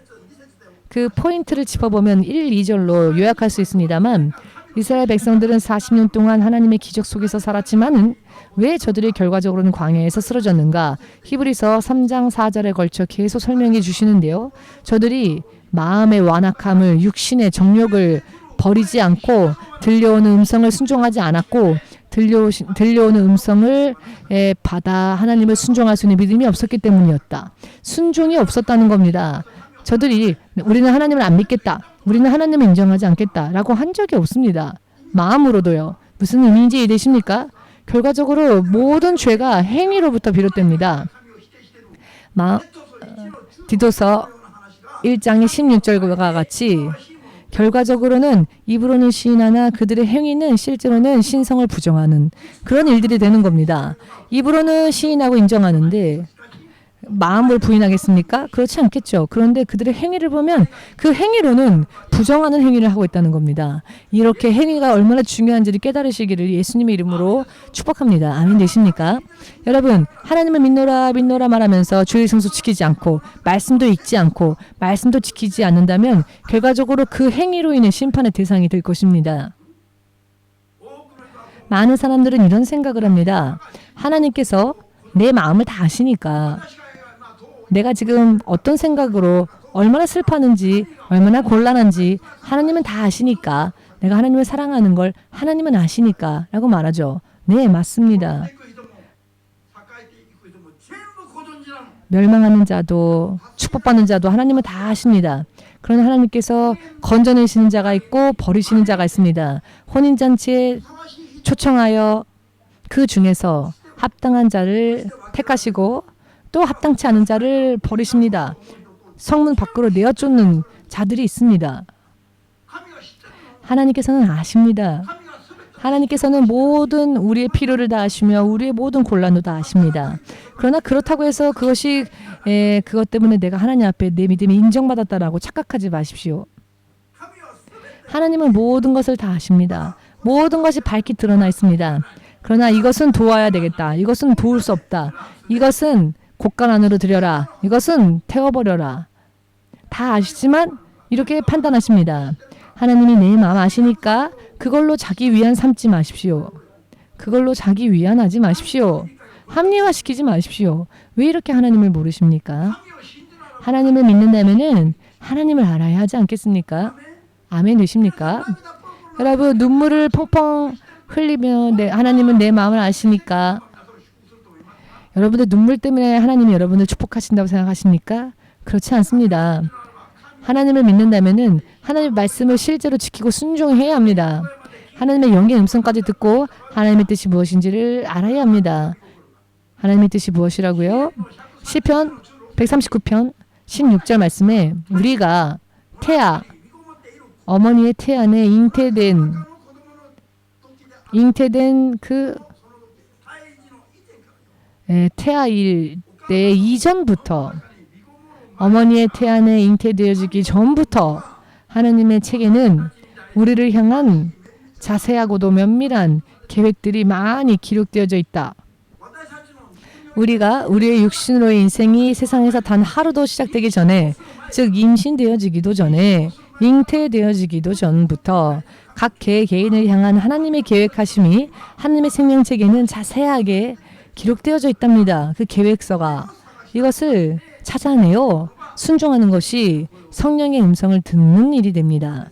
그 포인트를 짚어보면 1, 2절로 요약할 수 있습니다만 이스라엘 백성들은 40년 동안 하나님의 기적 속에서 살았지만은 왜 저들이 결과적으로는 광야에서 쓰러졌는가? 히브리서 3장 4절에 걸쳐 계속 설명해 주시는데요. 저들이 마음의 완악함을 육신의 정욕을 버리지 않고 들려오는 음성을 순종하지 않았고 들려오는 음성을 받아 하나님을 순종할 수 있는 믿음이 없었기 때문이었다. 순종이 없었다는 겁니다. 저들이 우리는 하나님을 안 믿겠다. 우리는 하나님을 인정하지 않겠다라고 한 적이 없습니다. 마음으로도요. 무슨 의미인지 이해되십니까? 결과적으로 모든 죄가 행위로부터 비롯됩니다. 디도서 1장의 16절과 같이 결과적으로는 입으로는 시인하나 그들의 행위는 실제로는 신성을 부정하는 그런 일들이 되는 겁니다. 입으로는 시인하고 인정하는데 마음을 부인하겠습니까? 그렇지 않겠죠. 그런데 그들의 행위를 보면 그 행위로는 부정하는 행위를 하고 있다는 겁니다. 이렇게 행위가 얼마나 중요한지를 깨달으시기를 예수님의 이름으로 축복합니다. 아멘 되십니까? 여러분 하나님을 믿노라 말하면서 주일 성수 지키지 않고 말씀도 읽지 않고 말씀도 지키지 않는다면 결과적으로 그 행위로 인해 심판의 대상이 될 것입니다. 많은 사람들은 이런 생각을 합니다. 하나님께서 내 마음을 다 아시니까 내가 지금 어떤 생각으로 얼마나 슬퍼하는지, 얼마나 곤란한지 하나님은 다 아시니까, 내가 하나님을 사랑하는 걸 하나님은 아시니까 라고 말하죠. 네, 맞습니다. 멸망하는 자도 축복받는 자도 하나님은 다 아십니다. 그러나 하나님께서 건져내시는 자가 있고 버리시는 자가 있습니다. 혼인잔치에 초청하여 그 중에서 합당한 자를 택하시고 또 합당치 않은 자를 버리십니다. 성문 밖으로 내어쫓는 자들이 있습니다. 하나님께서는 아십니다. 하나님께서는 모든 우리의 필요를 다 아시며 우리의 모든 곤란도 다 아십니다. 그러나 그렇다고 해서 그것이 그것 때문에 내가 하나님 앞에 내 믿음이 인정받았다라고 착각하지 마십시오. 하나님은 모든 것을 다 아십니다. 모든 것이 밝히 드러나 있습니다. 그러나 이것은 도와야 되겠다. 이것은 도울 수 없다. 이것은 곳간 안으로 들여라. 이것은 태워버려라. 다 아시지만 이렇게 판단하십니다. 하나님이 내 마음 아시니까 그걸로 자기 위안 삼지 마십시오. 그걸로 자기 위안하지 마십시오. 합리화시키지 마십시오. 왜 이렇게 하나님을 모르십니까? 하나님을 믿는다면은 하나님을 알아야 하지 않겠습니까? 아멘 되십니까? 여러분 눈물을 펑펑 흘리며 하나님은 내 마음을 아시니까 여러분들 눈물 때문에 하나님이 여러분을 축복하신다고 생각하십니까? 그렇지 않습니다. 하나님을 믿는다면은 하나님의 말씀을 실제로 지키고 순종해야 합니다. 하나님의 영의 음성까지 듣고 하나님의 뜻이 무엇인지를 알아야 합니다. 하나님의 뜻이 무엇이라고요? 시편 139편 16절 말씀에 우리가 어머니의 태 안에 잉태된 그 태아일 때 이전부터 어머니의 태 안에 잉태되어지기 전부터 하나님의 책에는 우리를 향한 자세하고도 면밀한 계획들이 많이 기록되어져 있다. 우리의 육신으로의 인생이 세상에서 단 하루도 시작되기 전에, 즉 임신되어지기도 전에, 잉태되어지기도 전부터 각 개인을 향한 하나님의 계획하심이 하나님의 생명책에는 자세하게 기록되어져 있답니다. 그 계획서가. 이것을 찾아내어 순종하는 것이 성령의 음성을 듣는 일이 됩니다.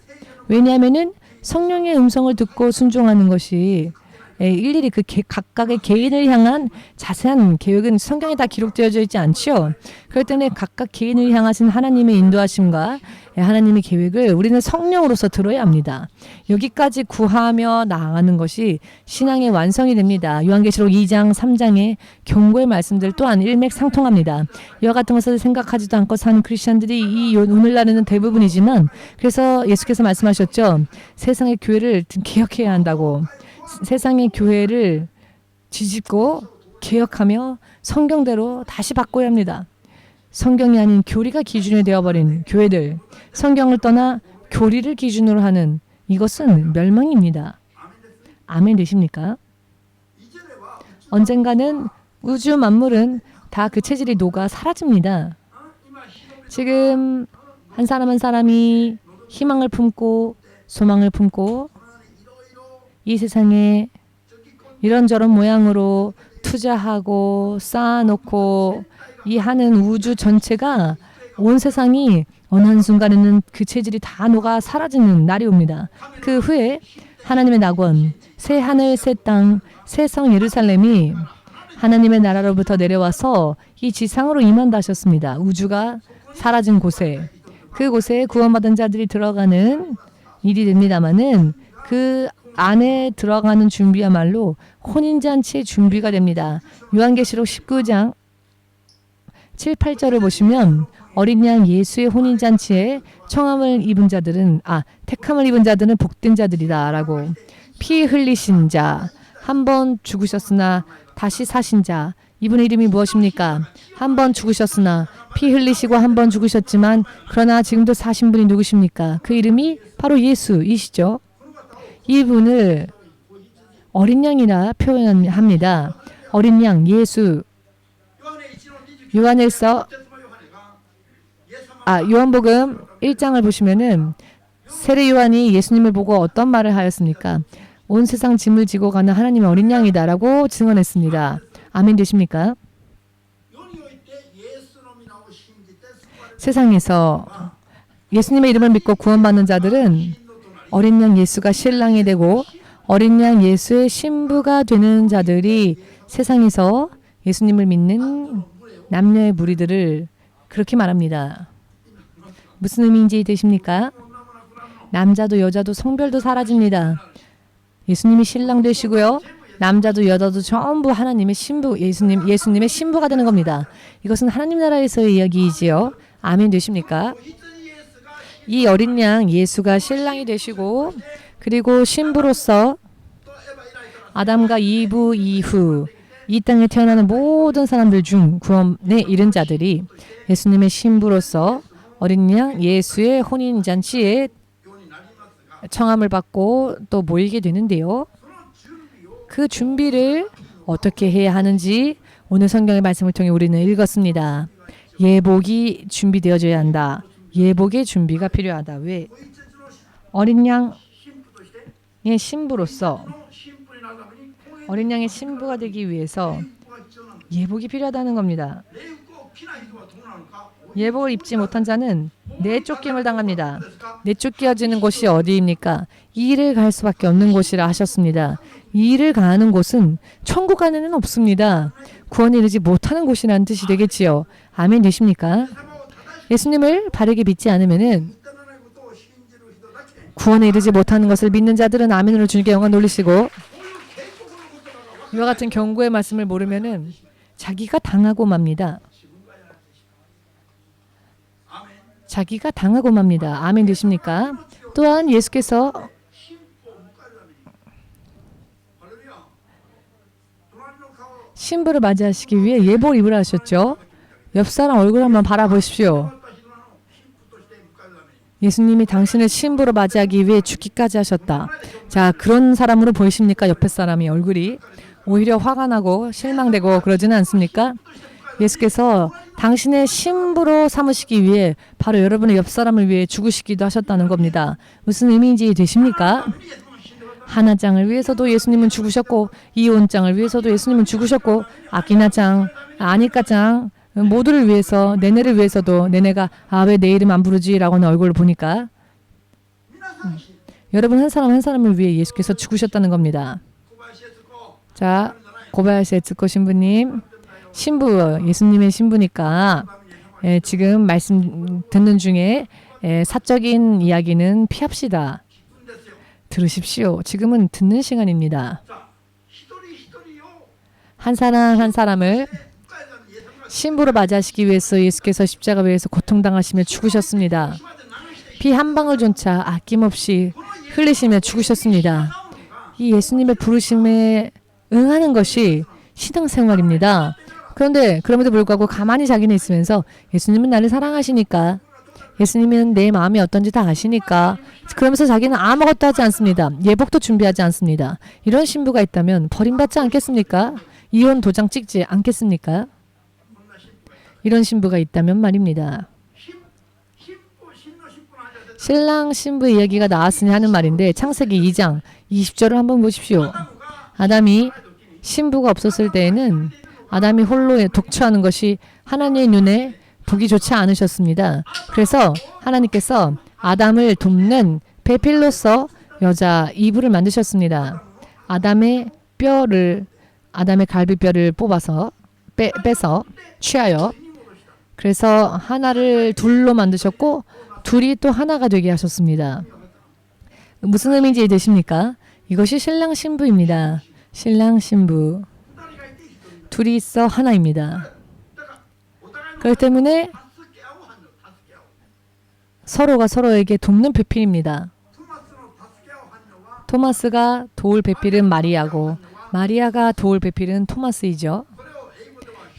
왜냐하면은 성령의 음성을 듣고 순종하는 것이 일일이 그 각각의 개인을 향한 자세한 계획은 성경에 다 기록되어져 있지 않죠. 그럴 때는 각각 개인을 향하신 하나님의 인도하심과 하나님의 계획을 우리는 성령으로서 들어야 합니다. 여기까지 구하며 나아가는 것이 신앙의 완성이 됩니다. 요한계시록 2장, 3장의 경고의 말씀들 또한 일맥상통합니다. 이와 같은 것을 생각하지도 않고 사는 크리스천들이 이 오늘날에는 대부분이지만, 그래서 예수께서 말씀하셨죠. 세상의 교회를 개혁해야 한다고. 세상의 교회를 뒤집고 개혁하며 성경대로 다시 바꿔야 합니다. 성경이 아닌 교리가 기준이 되어버린 교회들, 성경을 떠나 교리를 기준으로 하는 이것은 멸망입니다. 아멘 되십니까? 언젠가는 우주 만물은 다 그 체질이 녹아 사라집니다. 지금 한 사람 한 사람이 희망을 품고 소망을 품고 이 세상에 이런저런 모양으로 투자하고 쌓아놓고 이 하는 우주 전체가 온 세상이 어느 한순간에는 그 체질이 다 녹아 사라지는 날이 옵니다. 그 후에 하나님의 낙원, 새 하늘, 새 땅, 새 성 예루살렘이 하나님의 나라로부터 내려와서 이 지상으로 임한다 하셨습니다. 우주가 사라진 곳에, 그곳에 구원받은 자들이 들어가는 일이 됩니다마는 그 안에 들어가는 준비야말로 혼인잔치의 준비가 됩니다. 요한계시록 19장 7, 8절을 보시면 어린 양 예수의 혼인잔치에 택함을 입은 자들은 복된 자들이다 라고, 피 흘리신 자, 한 번 죽으셨으나 다시 사신 자, 이분의 이름이 무엇입니까? 한 번 죽으셨으나 피 흘리시고 한 번 죽으셨지만 그러나 지금도 사신 분이 누구십니까? 그 이름이 바로 예수이시죠. 이분을 어린 양이라 표현합니다. 어린 양 예수. 요한복음 1장을 보시면은 세례 요한이 예수님을 보고 어떤 말을 하였습니까? 온 세상 짐을 지고 가는 하나님의 어린 양이다라고 증언했습니다. 아멘 되십니까? 세상에서 예수님의 이름을 믿고 구원받는 자들은 어린 양 예수가 신랑이 되고 어린 양 예수의 신부가 되는 자들이 세상에서 예수님을 믿는 남녀의 무리들을 그렇게 말합니다. 무슨 의미인지 되십니까? 남자도 여자도 성별도 사라집니다. 예수님이 신랑 되시고요. 남자도 여자도 전부 하나님의 신부, 예수님의 신부가 되는 겁니다. 이것은 하나님 나라에서의 이야기이지요. 아멘 되십니까? 이 어린 양 예수가 신랑이 되시고 그리고 신부로서 아담과 이브 이후 이 땅에 태어나는 모든 사람들 중 구원에 이른 자들이 예수님의 신부로서 어린 양 예수의 혼인잔치에 청함을 받고 또 모이게 되는데요. 그 준비를 어떻게 해야 하는지 오늘 성경의 말씀을 통해 우리는 읽었습니다. 예복이 준비되어져야 한다. 예복의 준비가 필요하다. 왜? 어린 양의 신부로서 어린 양의 신부가 되기 위해서 예복이 필요하다는 겁니다. 예복을 입지 못한 자는 내쫓김을 당합니다. 내쫓겨지는 곳이 어디입니까? 이 일을 갈 수밖에 없는 곳이라 하셨습니다. 이 일을 가는 곳은 천국 안에는 없습니다. 구원에 이르지 못하는 곳이라는 뜻이 되겠지요. 아멘 되십니까? 예수님을 바르게 믿지 않으면은 구원에 이르지 못하는 것을 믿는 자들은 아멘으로 주님께 영광 돌리시고 이와 같은 경고의 말씀을 모르면은 자기가 당하고 맙니다. 자기가 당하고 맙니다. 아멘 되십니까? 또한 예수께서 신부를 맞이하시기 위해 예복을 입으라 하셨죠. 옆 사람 얼굴 한번 바라보십시오. 예수님이 당신을 신부로 맞이하기 위해 죽기까지 하셨다. 자, 그런 사람으로 보이십니까? 옆에 사람이 얼굴이 오히려 화가 나고 실망되고 그러지는 않습니까? 예수께서 당신의 신부로 삼으시기 위해 바로 여러분의 옆 사람을 위해 죽으시기도 하셨다는 겁니다. 무슨 의미인지 되십니까? 하나장을 위해서도 예수님은 죽으셨고 이온장을 위해서도 예수님은 죽으셨고 아기나장, 아니까장 모두를 위해서 내내를 위해서도 내내가 왜 내 이름 안 부르지? 라고 하는 얼굴을 보니까 여러분 한 사람 한 사람을 위해 예수께서 죽으셨다는 겁니다. 자, 고바야시 에츠코 신부님 신부, 예수님의 신부니까 지금 말씀 듣는 중에 사적인 이야기는 피합시다. 들으십시오. 지금은 듣는 시간입니다. 한 사람 한 사람을 신부로 맞이하시기 위해서 예수께서 십자가 위에서 고통당하시며 죽으셨습니다. 피 한 방울조차 아낌없이 흘리시며 죽으셨습니다. 이 예수님의 부르심에 응하는 것이 신앙생활입니다. 그런데 그럼에도 불구하고 가만히 자기는 있으면서 예수님은 나를 사랑하시니까 예수님은 내 마음이 어떤지 다 아시니까 그러면서 자기는 아무것도 하지 않습니다. 예복도 준비하지 않습니다. 이런 신부가 있다면 버림받지 않겠습니까? 이혼 도장 찍지 않겠습니까? 이런 신부가 있다면 말입니다. 신랑 신부 이야기가 나왔으니 하는 말인데 창세기 2장 20절을 한번 보십시오. 아담이 신부가 없었을 때에는 아담이 홀로 독처하는 것이 하나님의 눈에 보기 좋지 않으셨습니다. 그래서 하나님께서 아담을 돕는 배필로서 여자 이브를 만드셨습니다. 아담의 갈비뼈를 뽑아서 빼서 취하여 그래서 하나를 둘로 만드셨고 둘이 또 하나가 되게 하셨습니다. 무슨 의미인지 되십니까? 이것이 신랑 신부입니다. 신랑 신부. 둘이 있어 하나입니다. 그렇기 때문에 서로가 서로에게 돕는 배필입니다. 토마스가 도울 배필은 마리아고 마리아가 도울 배필은 토마스이죠.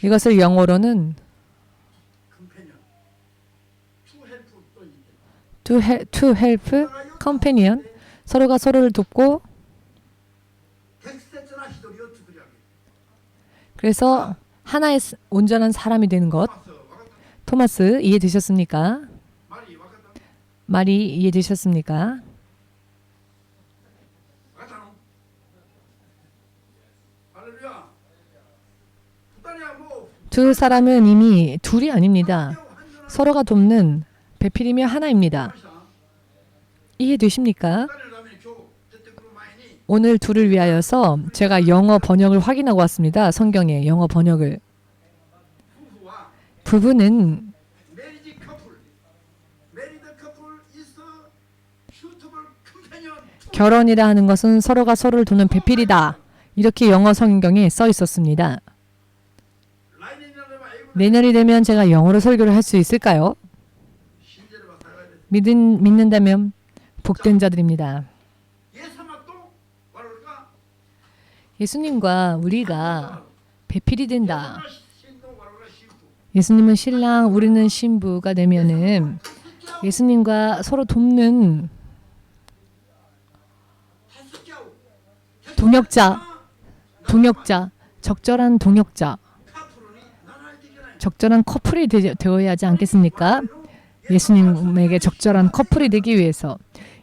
이것을 영어로는 to help, companion, 서로가 서로를 돕고 그래서 하나의 온전한 사람이 되는 것. 토마스 이해되셨습니까? 말이 이해되셨습니까? 두 사람은 이미 둘이 아닙니다. 서로가 돕는 배필이며 하나입니다. 이해되십니까? 오늘 둘을 위하여서 제가 영어 번역을 확인하고 왔습니다. 성경의 영어 번역을. 부부는 결혼이라 하는 것은 서로가 서로를 돕는 배필이다. 이렇게 영어 성경에 써 있었습니다. 내년이 되면 제가 영어로 설교를 할 수 있을까요? 믿는다면 복된 자들입니다. 예수님과 우리가 배필이 된다. 예수님은 신랑, 우리는 신부가 되면은 예수님과 서로 돕는 동역자, 적절한 동역자, 적절한 커플이 되어야 하지 않겠습니까? 예수님에게 적절한 커플이 되기 위해서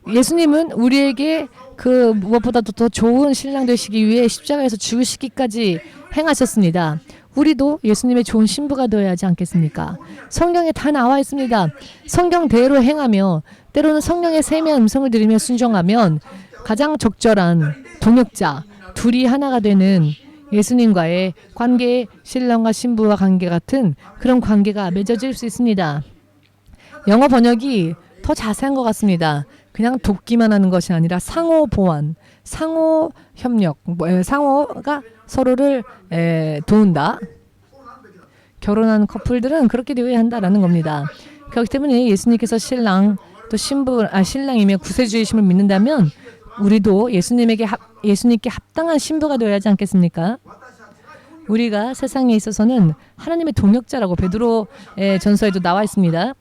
예수님은 우리에게 그 무엇보다도 더 좋은 신랑 되시기 위해 십자가에서 죽으시기까지 행하셨습니다. 우리도 예수님의 좋은 신부가 되어야 하지 않겠습니까? 성경에 다 나와 있습니다. 성경대로 행하며 때로는 성령의 세미한 음성을 들으며 순종하면 가장 적절한 동역자, 둘이 하나가 되는 예수님과의 관계, 신랑과 신부와 관계 같은 그런 관계가 맺어질 수 있습니다. 영어 번역이 더 자세한 것 같습니다. 그냥 돕기만 하는 것이 아니라 상호 보완, 상호 협력, 상호가 서로를 도운다. 결혼한 커플들은 그렇게 되어야 한다라는 겁니다. 그렇기 때문에 예수님께서 신랑 또 신랑이며 구세주이심을 믿는다면 우리도 예수님께 합당한 신부가 되어야 하지 않겠습니까? 우리가 세상에 있어서는 하나님의 동역자라고 베드로의 전서에도 나와 있습니다.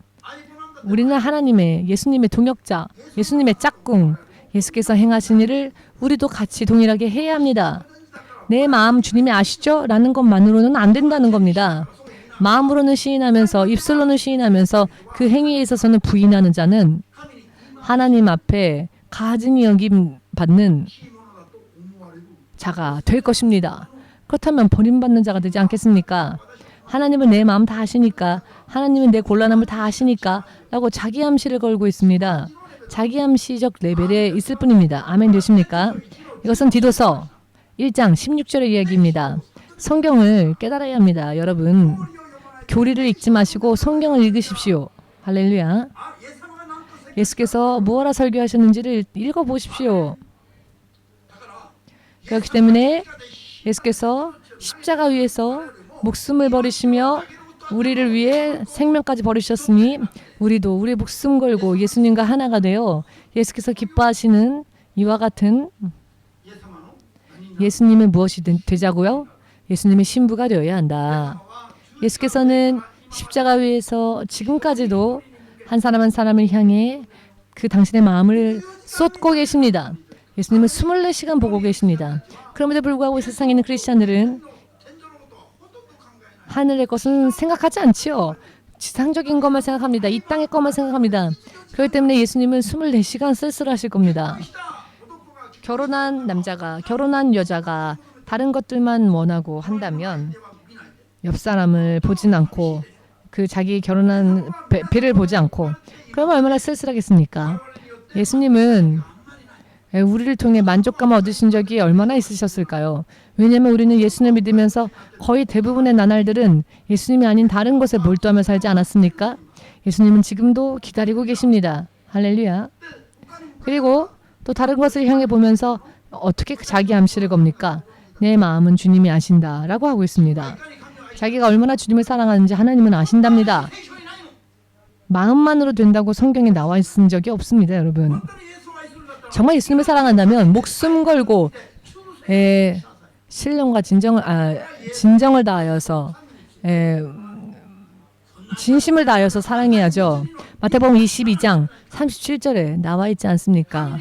우리는 예수님의 동역자, 예수님의 짝꿍, 예수께서 행하신 일을 우리도 같이 동일하게 해야 합니다. 내 마음 주님이 아시죠? 라는 것만으로는 안 된다는 겁니다. 마음으로는 시인하면서 입술로는 시인하면서 그 행위에 있어서는 부인하는 자는 하나님 앞에 가증히 여김 받는 자가 될 것입니다. 그렇다면 버림받는 자가 되지 않겠습니까? 하나님은 내 마음 다 아시니까, 하나님은 내 곤란함을 다 아시니까 라고 자기 암시를 걸고 있습니다. 자기 암시적 레벨에 있을 뿐입니다. 아멘 되십니까? 이것은 디도서 1장 16절의 이야기입니다. 성경을 깨달아야 합니다. 여러분, 교리를 읽지 마시고 성경을 읽으십시오. 할렐루야. 예수께서 무엇라 설교하셨는지를 읽어보십시오. 그렇기 때문에 예수께서 십자가 위에서 목숨을 버리시며 우리를 위해 생명까지 버리셨으니 우리도 우리의 목숨 걸고 예수님과 하나가 되어 예수께서 기뻐하시는 이와 같은 예수님의 무엇이 되자고요? 예수님의 신부가 되어야 한다. 예수께서는 십자가 위에서 지금까지도 한 사람 한 사람을 향해 그 당신의 마음을 쏟고 계십니다. 예수님은 24시간 보고 계십니다. 그럼에도 불구하고 세상에 있는 크리스찬들은 하늘의 것은 생각하지 않지요. 지상적인 것만 생각합니다. 이 땅의 것만 생각합니다. 그렇기 때문에 예수님은 24시간 쓸쓸하실 겁니다. 결혼한 남자가, 결혼한 여자가 다른 것들만 원하고 한다면 옆 사람을 보진 않고 그 자기 결혼한 배를 보지 않고 그러면 얼마나 쓸쓸하겠습니까? 예수님은 우리를 통해 만족감을 얻으신 적이 얼마나 있으셨을까요? 왜냐하면 우리는 예수님을 믿으면서 거의 대부분의 나날들은 예수님이 아닌 다른 것에 몰두하며 살지 않았습니까? 예수님은 지금도 기다리고 계십니다. 할렐루야. 그리고 또 다른 것을 향해 보면서 어떻게 자기 암시를 겁니까? 내 마음은 주님이 아신다라고 하고 있습니다. 자기가 얼마나 주님을 사랑하는지 하나님은 아신답니다. 마음만으로 된다고 성경에 나와 있은 적이 없습니다, 여러분. 정말 예수님을 사랑한다면 목숨 걸고 신령과 진정을 다하여서 진심을 다하여서 사랑해야죠. 마태복음 22장 37절에 나와 있지 않습니까?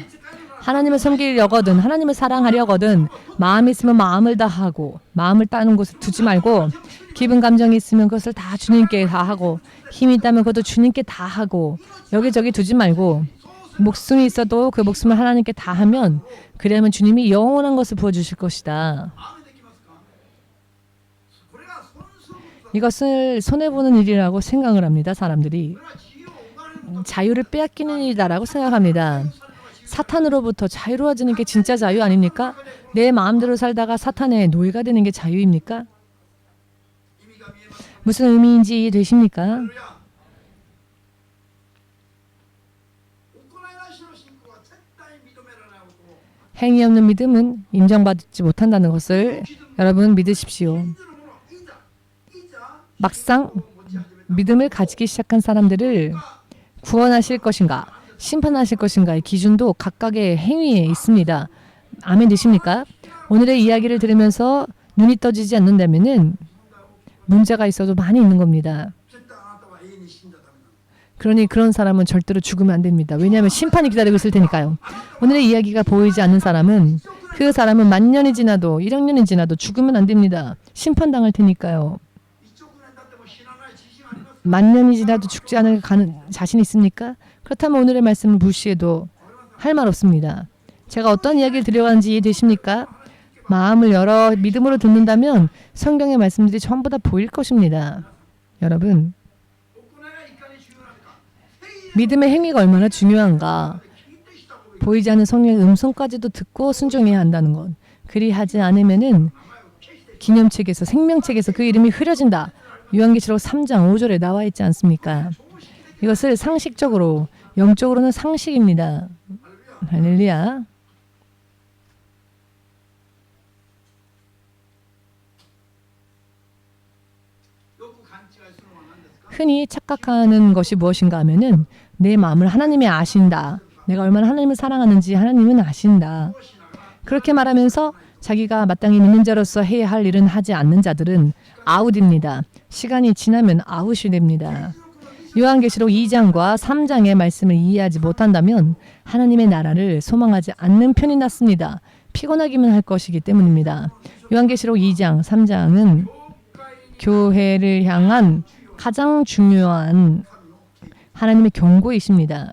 하나님을 섬기려거든 하나님을 사랑하려거든 마음이 있으면 마음을 다하고 마음을 따는 곳에 두지 말고 기분 감정이 있으면 그것을 다 주님께 다 하고 힘이 있다면 그것도 주님께 다 하고 여기저기 두지 말고 목숨이 있어도 그 목숨을 하나님께 다 하면 그러면 주님이 영원한 것을 부어주실 것이다. 이것을 손해보는 일이라고 생각을 합니다. 사람들이 자유를 빼앗기는 일이다라고 생각합니다. 사탄으로부터 자유로워지는 게 진짜 자유 아닙니까? 내 마음대로 살다가 사탄의 노예가 되는 게 자유입니까? 무슨 의미인지 이해되십니까? 행위 없는 믿음은 인정받지 못한다는 것을 여러분 믿으십시오. 막상 믿음을 가지기 시작한 사람들을 구원하실 것인가, 심판하실 것인가의 기준도 각각의 행위에 있습니다. 아멘 되십니까? 오늘의 이야기를 들으면서 눈이 떠지지 않는다면은 문제가 있어도 많이 있는 겁니다. 그러니 그런 사람은 절대로 죽으면 안 됩니다. 왜냐하면 심판이 기다리고 있을 테니까요. 오늘의 이야기가 보이지 않는 사람은 그 사람은 만 년이 지나도 1억 년이 지나도 죽으면 안 됩니다. 심판당할 테니까요. 만 년이 지나도 죽지 않을 자신 있습니까? 그렇다면 오늘의 말씀을 무시해도 할 말 없습니다. 제가 어떤 이야기를 드려가는지 이해되십니까? 마음을 열어 믿음으로 듣는다면 성경의 말씀들이 전부 다 보일 것입니다. 여러분, 믿음의 행위가 얼마나 중요한가. 보이지 않는 성령의 음성까지도 듣고 순종해야 한다는 것. 그리하지 않으면은 기념책에서 생명책에서 그 이름이 흐려진다. 요한계시록 3장 5절에 나와 있지 않습니까? 이것을 상식적으로, 영적으로는 상식입니다. 할렐루야. 흔히 착각하는 것이 무엇인가 하면은 내 마음을 하나님이 아신다. 내가 얼마나 하나님을 사랑하는지 하나님은 아신다. 그렇게 말하면서 자기가 마땅히 믿는 자로서 해야 할 일은 하지 않는 자들은 아웃입니다. 시간이 지나면 아웃이 됩니다. 요한계시록 2장과 3장의 말씀을 이해하지 못한다면 하나님의 나라를 소망하지 않는 편이 낫습니다. 피곤하기만 할 것이기 때문입니다. 요한계시록 2장, 3장은 교회를 향한 가장 중요한 하나님의 경고이십니다.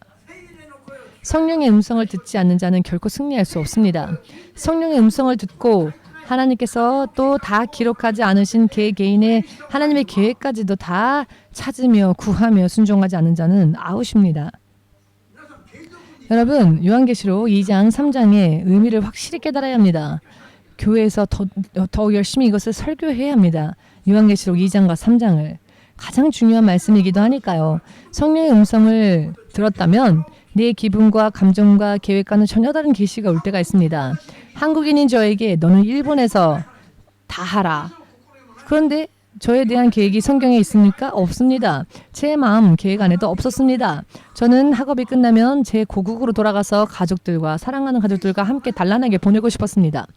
성령의 음성을 듣지 않는 자는 결코 승리할 수 없습니다. 성령의 음성을 듣고 하나님께서 또 다 기록하지 않으신 개개인의 하나님의 계획까지도 다 찾으며 구하며 순종하지 않는 자는 아웃입니다. 여러분, 요한계시록 2장, 3장의 의미를 확실히 깨달아야 합니다. 교회에서 더 열심히 이것을 설교해야 합니다. 요한계시록 2장과 3장을. 가장 중요한 말씀이기도 하니까요. 성령의 음성을 들었다면 내 기분과 감정과 계획과는 전혀 다른 계시가 올 때가 있습니다. 한국인인 저에게 너는 일본에서 다 하라. 그런데 저에 대한 계획이 성경에 있습니까? 없습니다. 제 마음 계획 안에도 없었습니다. 저는 학업이 끝나면 제 고국으로 돌아가서 가족들과 사랑하는 가족들과 함께 단란하게 보내고 싶었습니다.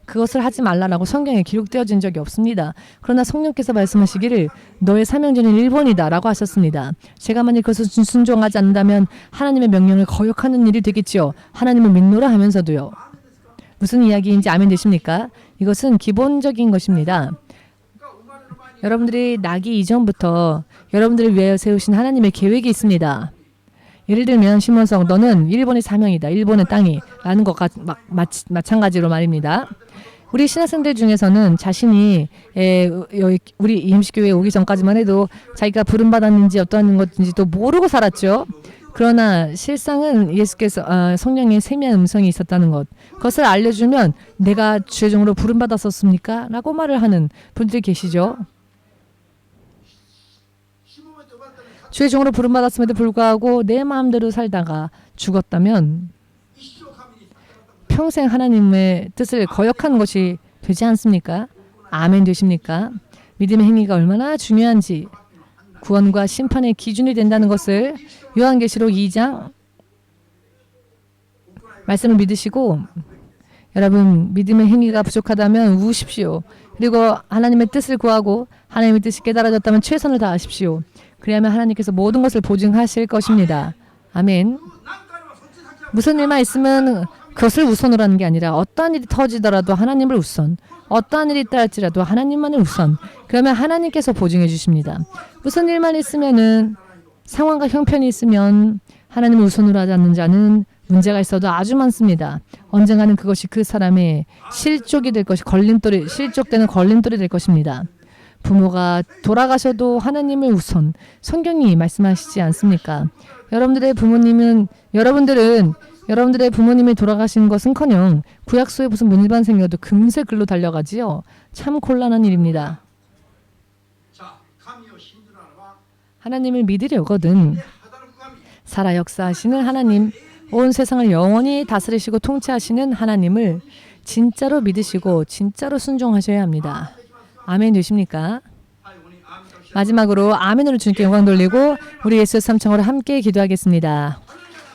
그것을 하지 말라라고 성경에 기록되어진 적이 없습니다. 그러나 성령께서 말씀하시기를 너의 사명지는 일본이다 라고 하셨습니다. 제가 만약 그것을 순종하지 않는다면 하나님의 명령을 거역하는 일이 되겠지요. 하나님을 믿노라 하면서도요. 무슨 이야기인지 아멘 되십니까? 이것은 기본적인 것입니다. 여러분들이 나기 이전부터 여러분들을 위하여 세우신 하나님의 계획이 있습니다. 예를 들면 시몬성 너는 일본의 사명이다. 일본의 땅이 라는 것과 마찬가지로 말입니다. 우리 신학생들 중에서는 자신이 우리 이임식교회에 오기 전까지만 해도 자기가 부름받았는지 어떠한 것인지도 모르고 살았죠. 그러나 실상은 예수께서 성령의 세미한 음성이 있었다는 것. 그것을 알려주면 내가 최종으로 부름받았었습니까? 라고 말을 하는 분들이 계시죠. 최종으로 부름받았음에도 불구하고 내 마음대로 살다가 죽었다면 평생 하나님의 뜻을 거역하는 것이 되지 않습니까? 아멘 되십니까? 믿음의 행위가 얼마나 중요한지 구원과 심판의 기준이 된다는 것을 요한계시록 2장 말씀을 믿으시고 여러분 믿음의 행위가 부족하다면 우십시오. 그리고 하나님의 뜻을 구하고 하나님의 뜻이 깨달아졌다면 최선을 다하십시오. 그래야만 하나님께서 모든 것을 보증하실 것입니다. 아멘. 무슨 일만 있으면 그것을 우선으로 하는 게 아니라 어떠한 일이 터지더라도 하나님을 우선, 어떠한 일이 있다 할지라도 하나님만을 우선. 그러면 하나님께서 보증해 주십니다. 무슨 일만 있으면은 상황과 형편이 있으면 하나님을 우선으로 하지 않는 자는 문제가 있어도 아주 많습니다. 언젠가는 그것이 그 사람의 실족이 될 것이 실족되는 걸림돌이 될 것입니다. 부모가 돌아가셔도 하나님을 우선 성경이 말씀하시지 않습니까? 여러분들의 부모님이 돌아가신 것은커녕 구약소에 무슨 문일반 생겨도 금세 글로 달려가지요. 참 곤란한 일입니다. 하나님을 믿으려거든 살아 역사하시는 하나님, 온 세상을 영원히 다스리시고 통치하시는 하나님을 진짜로 믿으시고 진짜로 순종하셔야 합니다. 아멘 되십니까? 마지막으로 아멘으로 주님께 영광 돌리고 우리 예수 삼창으로 함께 기도하겠습니다.